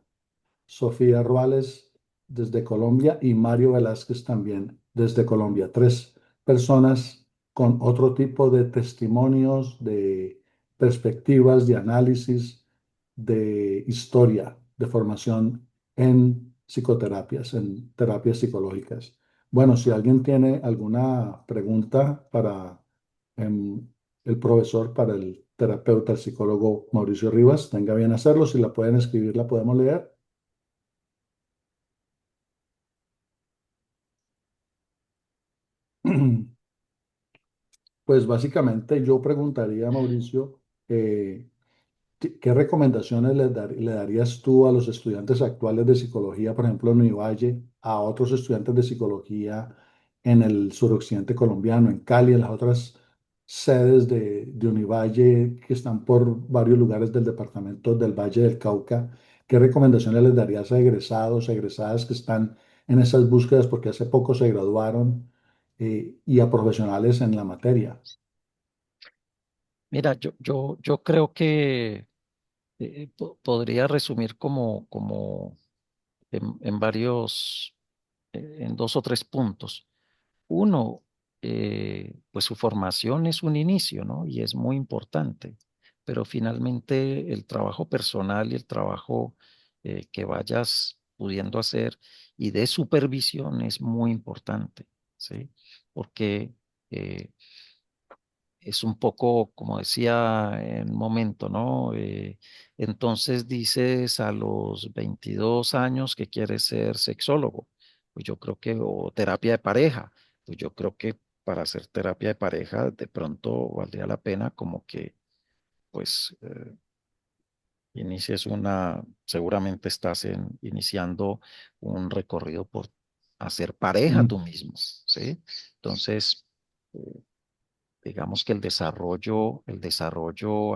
Sofía Ruales desde Colombia y Mario Velázquez también desde Colombia. Tres personas con otro tipo de testimonios, de perspectivas, de análisis, de historia, de formación en psicoterapias, en terapias psicológicas. Bueno, si alguien tiene alguna pregunta para em, el profesor, para el terapeuta, el psicólogo Mauricio Rivas, tenga bien hacerlo. Si la pueden escribir, la podemos leer. Pues básicamente yo preguntaría a Mauricio, ¿qué recomendaciones le darías tú a los estudiantes actuales de psicología, por ejemplo, en Univalle, a otros estudiantes de psicología en el suroccidente colombiano, en Cali, en las otras sedes de Univalle que están por varios lugares del departamento del Valle del Cauca? ¿Qué recomendaciones les darías a egresados, egresadas que están en esas búsquedas porque hace poco se graduaron, y a profesionales en la materia? Mira, yo creo que podría resumir como en varios, en dos o tres puntos. Uno, pues su formación es un inicio, ¿no? Y es muy importante, pero finalmente el trabajo personal y el trabajo que vayas pudiendo hacer y de supervisión es muy importante, ¿sí? Porque es un poco, como decía en un momento, ¿no? Entonces dices a los 22 años que quieres ser sexólogo, pues yo creo que, o terapia de pareja, pues yo creo que para hacer terapia de pareja de pronto valdría la pena como que, pues, inicies seguramente estás iniciando un recorrido por hacer pareja tú Mm. mismo, ¿sí? Entonces, digamos que el desarrollo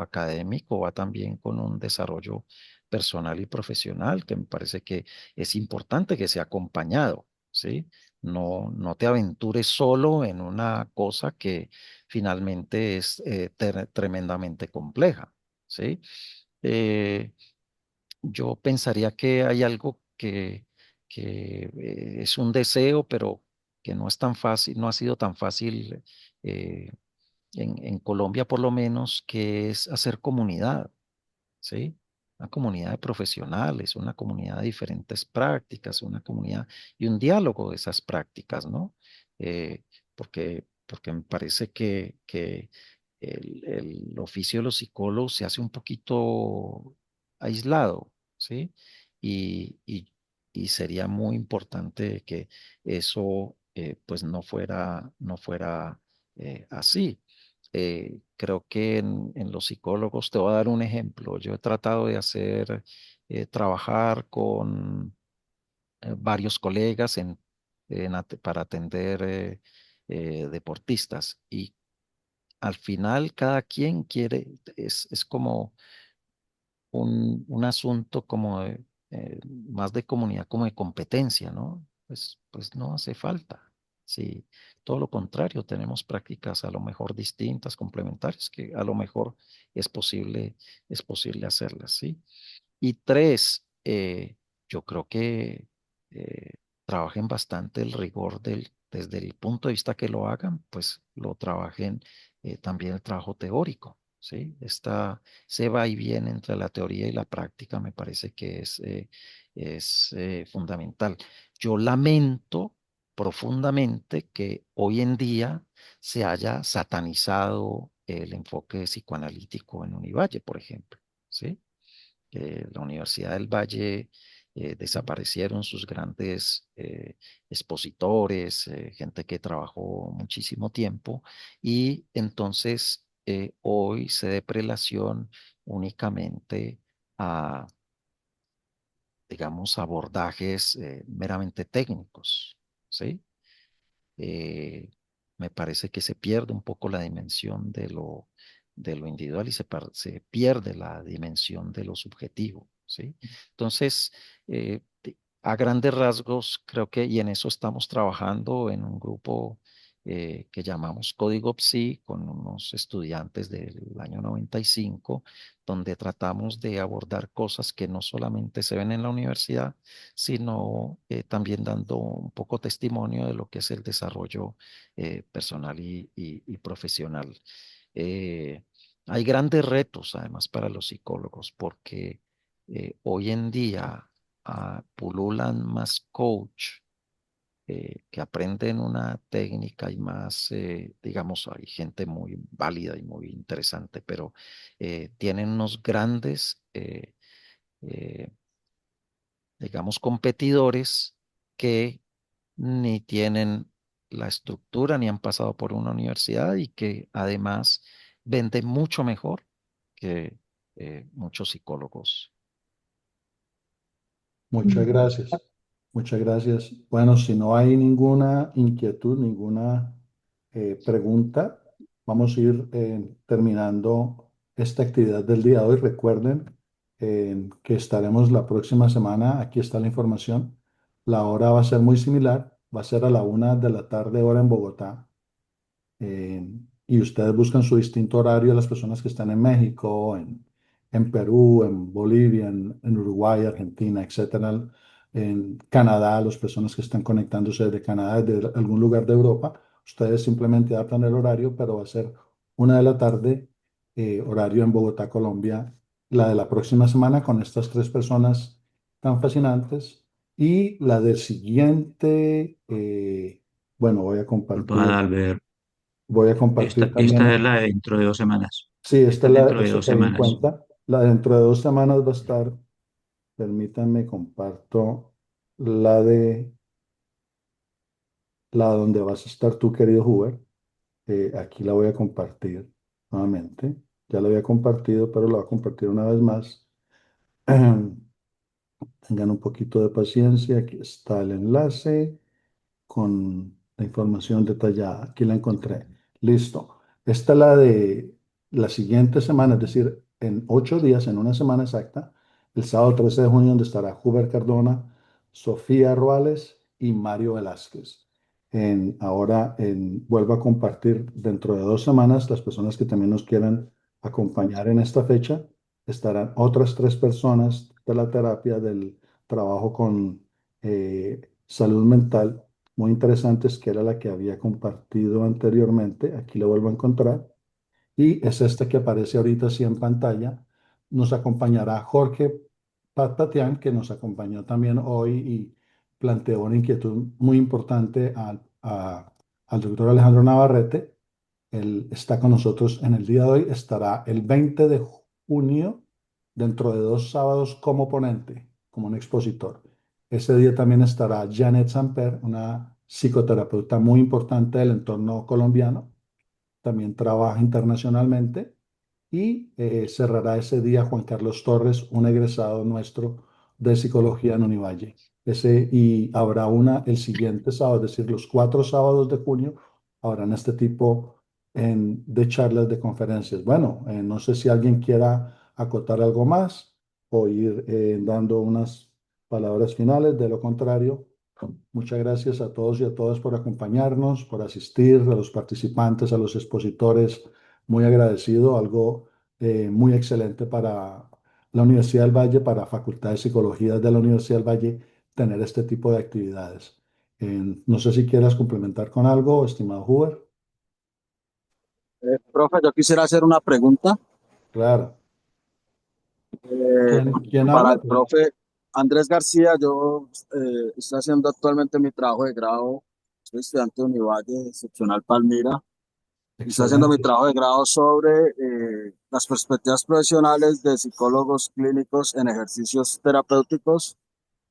académico va también con un desarrollo personal y profesional, que me parece que es importante que sea acompañado, ¿sí? No te aventures solo en una cosa que finalmente es tremendamente compleja, ¿sí? Eh, yo pensaría que hay algo que es un deseo, pero que no es tan fácil, no ha sido tan fácil en Colombia por lo menos, que es hacer comunidad, ¿sí? Una comunidad de profesionales, una comunidad de diferentes prácticas, una comunidad y un diálogo de esas prácticas, ¿no? Porque me parece que el oficio de los psicólogos se hace un poquito aislado, ¿sí? Y, y, y sería muy importante que eso pues no fuera así. Creo que en los psicólogos, te voy a dar un ejemplo. Yo he tratado de trabajar con varios colegas para atender deportistas y al final cada quien es como un asunto como más de comunidad, como de competencia, ¿no? Pues no hace falta. Sí, todo lo contrario, tenemos prácticas a lo mejor distintas, complementarias, que a lo mejor es posible hacerlas, ¿sí? Y tres, yo creo que eh, trabajen bastante el rigor desde el punto de vista que lo hagan, pues lo trabajen también el trabajo teórico, ¿sí? Se va y viene entre la teoría y la práctica, me parece que es fundamental. Yo lamento profundamente que hoy en día se haya satanizado el enfoque psicoanalítico en Univalle, por ejemplo, ¿sí? La Universidad del Valle desaparecieron sus grandes expositores, gente que trabajó muchísimo tiempo y entonces hoy se dé prelación únicamente a, digamos, abordajes meramente técnicos, ¿sí? eh, Me parece que se pierde un poco la dimensión de lo individual y se pierde la dimensión de lo subjetivo, ¿sí? Entonces, a grandes rasgos, creo que, y en eso estamos trabajando en un grupo que llamamos Código Psi, con unos estudiantes del año 95, donde tratamos de abordar cosas que no solamente se ven en la universidad, sino también dando un poco testimonio de lo que es el desarrollo personal y profesional. Eh, Hay grandes retos, además, para los psicólogos, porque hoy en día pululan más coach que aprenden una técnica y más, digamos, hay gente muy válida y muy interesante, pero tienen unos grandes eh, digamos, competidores que ni tienen la estructura ni han pasado por una universidad y que además venden mucho mejor que muchos psicólogos. Muchas gracias. Muchas gracias. Bueno, si no hay ninguna inquietud, ninguna pregunta, vamos a ir terminando esta actividad del día de hoy. Recuerden que estaremos la próxima semana. Aquí está la información. La hora va a ser muy similar. Va a ser a la 1 de la tarde, hora en Bogotá. eh, y ustedes buscan su distinto horario, las personas que están en México, en Perú, en Bolivia, en Uruguay, Argentina, etcétera, en Canadá, las personas que están conectándose desde Canadá, desde algún lugar de Europa, ustedes simplemente adaptan el horario, pero va a ser 1 de la tarde, horario en Bogotá, Colombia, la de la próxima semana con estas tres personas tan fascinantes. Y la del siguiente, bueno, Disculpa, Albert. voy a compartir Esta es también. la de dentro de 2 semanas. Sí, Esta esta es es dentro de eso dos te di en semanas. cuenta. La de dentro de 2 semanas va a estar, permítanme, comparto la de la donde vas a estar tú, querido Hoover. Aquí la voy a compartir nuevamente. Ya la había compartido, pero la voy a compartir una vez más. Tengan un poquito de paciencia. Aquí está el enlace con la información detallada. Aquí la encontré. Listo. Esta es la de la siguiente semana, es decir, en 8 días, en una semana exacta, el sábado 13 de junio, donde estará Huber Cardona, Sofía Ruales y Mario Velázquez. Vuelvo a compartir dentro de 2 semanas, las personas que también nos quieran acompañar en esta fecha, estarán otras tres personas de la terapia del trabajo con salud mental muy interesantes, que era la que había compartido anteriormente. Aquí lo vuelvo a encontrar. Y es esta que aparece ahorita así en pantalla. Nos acompañará Jorge Patatian, que nos acompañó también hoy y planteó una inquietud muy importante al doctor Alejandro Navarrete. Él está con nosotros en el día de hoy. Estará el 20 de junio, dentro de 2 sábados, como ponente, como un expositor. Ese día también estará Janet Samper, una psicoterapeuta muy importante del entorno colombiano. También trabaja internacionalmente. Y cerrará ese día Juan Carlos Torres, un egresado nuestro de psicología en Univalle. Y habrá el siguiente sábado, es decir, los 4 sábados de junio, habrán este tipo de charlas, de conferencias. Bueno, no sé si alguien quiera acotar algo más o ir dando unas palabras finales. De lo contrario, Muchas gracias a todos y a todas por acompañarnos, por asistir, a los participantes, a los expositores. Muy agradecido, algo muy excelente para la Universidad del Valle, para Facultad de Psicología de la Universidad del Valle, tener este tipo de actividades. No sé si quieras complementar con algo, estimado Hoover. Profe, yo quisiera hacer una pregunta Claro. eh, ¿Quién para habla? el profe Andrés García. Yo estoy haciendo actualmente mi trabajo de grado, soy estudiante de Univalle, excepcional Palmira, y estoy haciendo mi Excelente. trabajo de grado sobre las perspectivas profesionales de psicólogos clínicos en ejercicios terapéuticos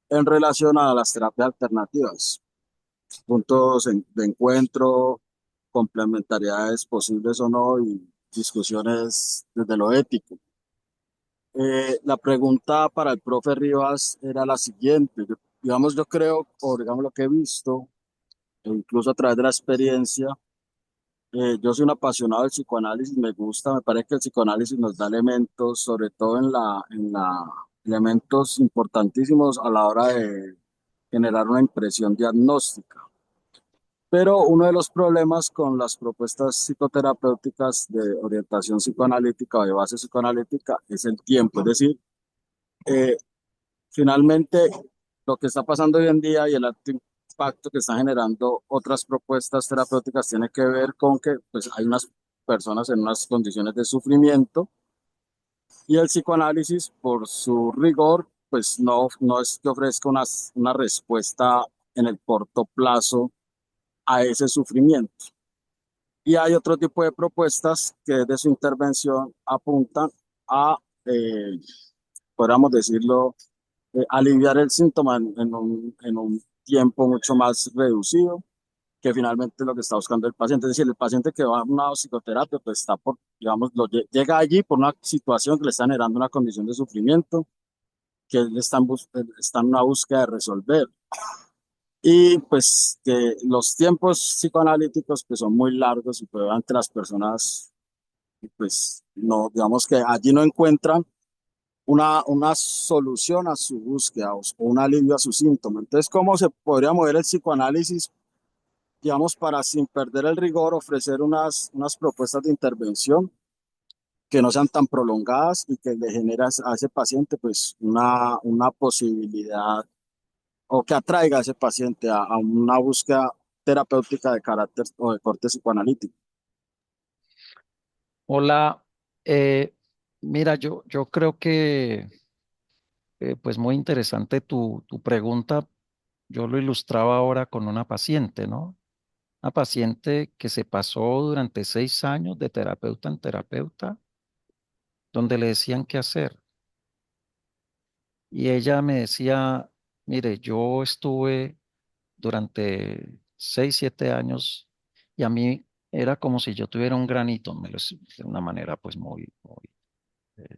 en relación a las terapias alternativas, puntos de encuentro, complementariedades posibles o no y discusiones desde lo ético. La pregunta para el profe Rivas era la siguiente. Digamos, yo creo, o digamos lo que he visto, e incluso a través de la experiencia, yo soy un apasionado del psicoanálisis, me gusta, me parece que el psicoanálisis nos da elementos, sobre todo elementos importantísimos a la hora de generar una impresión diagnóstica. Pero uno de los problemas con las propuestas psicoterapéuticas de orientación psicoanalítica o de base psicoanalítica es el tiempo, es decir, eh, finalmente, lo que está pasando hoy en día y el alto impacto que están generando otras propuestas terapéuticas tiene que ver con que pues, hay unas personas en unas condiciones de sufrimiento y el psicoanálisis, por su rigor, pues no es que ofrezca una respuesta en el corto plazo a ese sufrimiento. Y hay otro tipo de propuestas que desde su intervención apuntan a, eh, podríamos decirlo, aliviar el síntoma en un tiempo mucho más reducido, que finalmente es lo que está buscando el paciente. Es decir, el paciente que va a una psicoterapia, pues está por, digamos, llega allí por una situación que le está generando una condición de sufrimiento, que él está en una búsqueda de resolver. Y pues que los tiempos psicoanalíticos pues son muy largos y pues ante las personas pues no, digamos que allí no encuentran una solución a su búsqueda o un alivio a su síntoma. Entonces, ¿cómo se podría mover el psicoanálisis, digamos, para sin perder el rigor, ofrecer unas propuestas de intervención que no sean tan prolongadas y que le generen a ese paciente, pues, una posibilidad o que atraiga a ese paciente a una búsqueda terapéutica de carácter o de corte psicoanalítico? Hola, mira, yo creo que pues muy interesante tu pregunta. Yo lo ilustraba ahora con una paciente, ¿no? Una paciente que se pasó durante 6 años de terapeuta en terapeuta, donde le decían qué hacer. Y ella me decía, mire, yo estuve durante 6, 7 años y a mí era como si yo tuviera un granito, de una manera pues muy eh,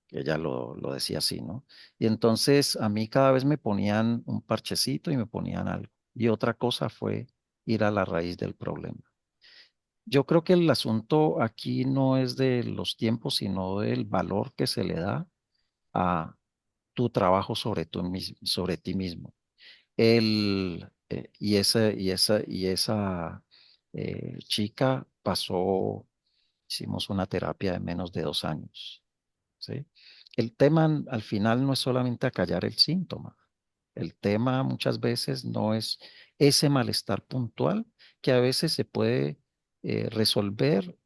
que ella lo decía así, ¿no? Y entonces a mí cada vez me ponían un parchecito y me ponían algo. Y otra cosa fue ir a la raíz del problema. Yo creo que el asunto aquí no es de los tiempos, sino del valor que se le da a tu trabajo sobre ti mismo. Y esa chica pasó, hicimos una terapia de menos de 2 años. ¿Sí? El tema al final no es solamente acallar el síntoma. El tema muchas veces no es ese malestar puntual que a veces se puede resolver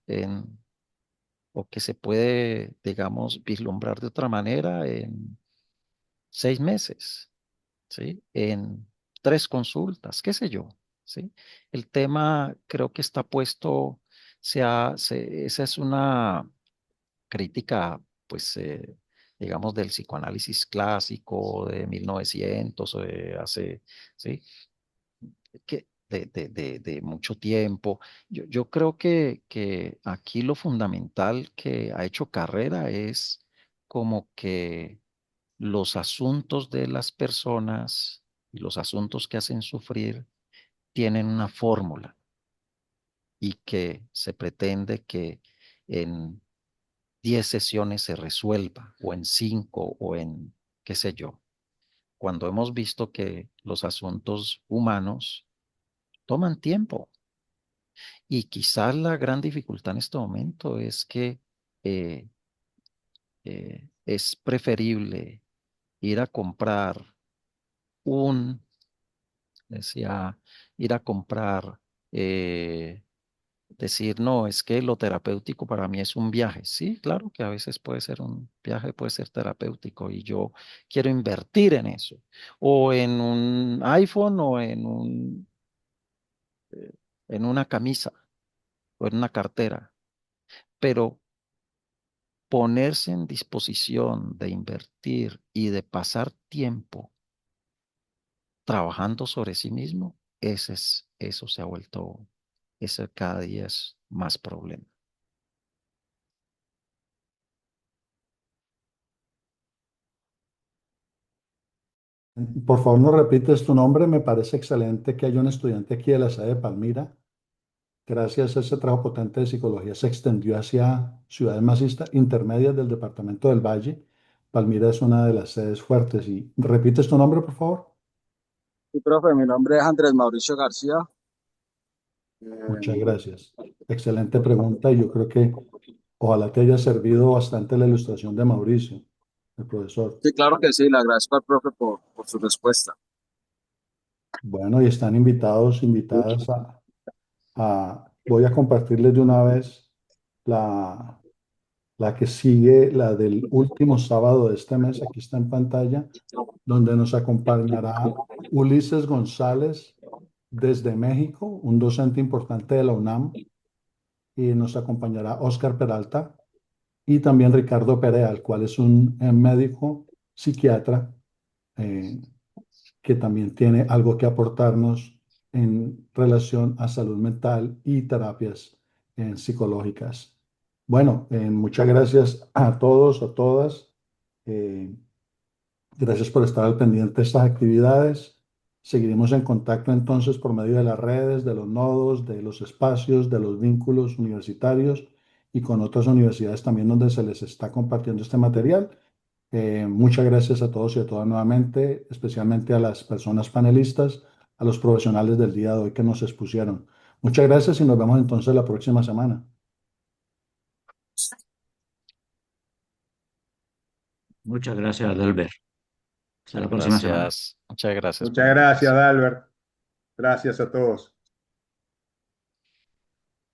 o que se puede, digamos, vislumbrar de otra manera en 6 meses, ¿sí? En 3 consultas, qué sé yo, ¿sí? El tema creo que está puesto, esa es una crítica, pues, digamos, del psicoanálisis clásico de 1900 o de hace, ¿sí? De mucho tiempo. Yo creo que aquí lo fundamental que ha hecho carrera es como que los asuntos de las personas y los asuntos que hacen sufrir tienen una fórmula y que se pretende que en 10 sesiones se resuelva, o en 5, o en qué sé yo. cuando hemos visto que los asuntos humanos toman tiempo. Y quizás la gran dificultad en este momento es que eh, es preferible ir a comprar un, decía, ir a comprar, eh, decir, no, es que lo terapéutico para mí es un viaje. Sí, claro que a veces puede ser un viaje, puede ser terapéutico y yo quiero invertir en eso. O en un iPhone o en una camisa o en una cartera. Pero ponerse en disposición de invertir y de pasar tiempo trabajando sobre sí mismo, eso se ha vuelto, ese cada día es más problema. Por favor, ¿nos repites tu nombre? Me parece excelente que haya un estudiante aquí de la sede de Palmira. Gracias a ese trabajo potente de psicología se extendió hacia ciudades más intermedias del departamento del Valle. Palmira es una de las sedes fuertes. ¿Y repites tu nombre, por favor? Sí, profe, mi nombre es Andrés Mauricio García. Muchas Eh, gracias. Excelente pregunta y yo creo que ojalá te haya servido bastante la ilustración de Mauricio, el profesor. sí, claro que sí, le agradezco al profe por su respuesta. Bueno, y están invitados, invitadas voy a compartirles de una vez la, la que sigue, la del último sábado de este mes. Aquí está en pantalla, donde nos acompañará Ulises González desde México, un docente importante de la UNAM, y nos acompañará Oscar Peralta y también Ricardo Perea, el cual es un médico psiquiatra eh, que también tiene algo que aportarnos en relación a salud mental y terapias psicológicas. Bueno, muchas gracias a todos, a todas. Eh, Gracias por estar al pendiente de estas actividades. Seguiremos en contacto entonces por medio de las redes, de los nodos, de los espacios, de los vínculos universitarios y con otras universidades también donde se les está compartiendo este material. Muchas gracias a todos y a todas nuevamente, especialmente a las personas panelistas, a los profesionales del día de hoy que nos expusieron. Muchas gracias y nos vemos entonces la próxima semana. Muchas gracias, Albert. Hasta la próxima semana. Muchas gracias por Muchas la gracias, invitación. Albert. Gracias a todos.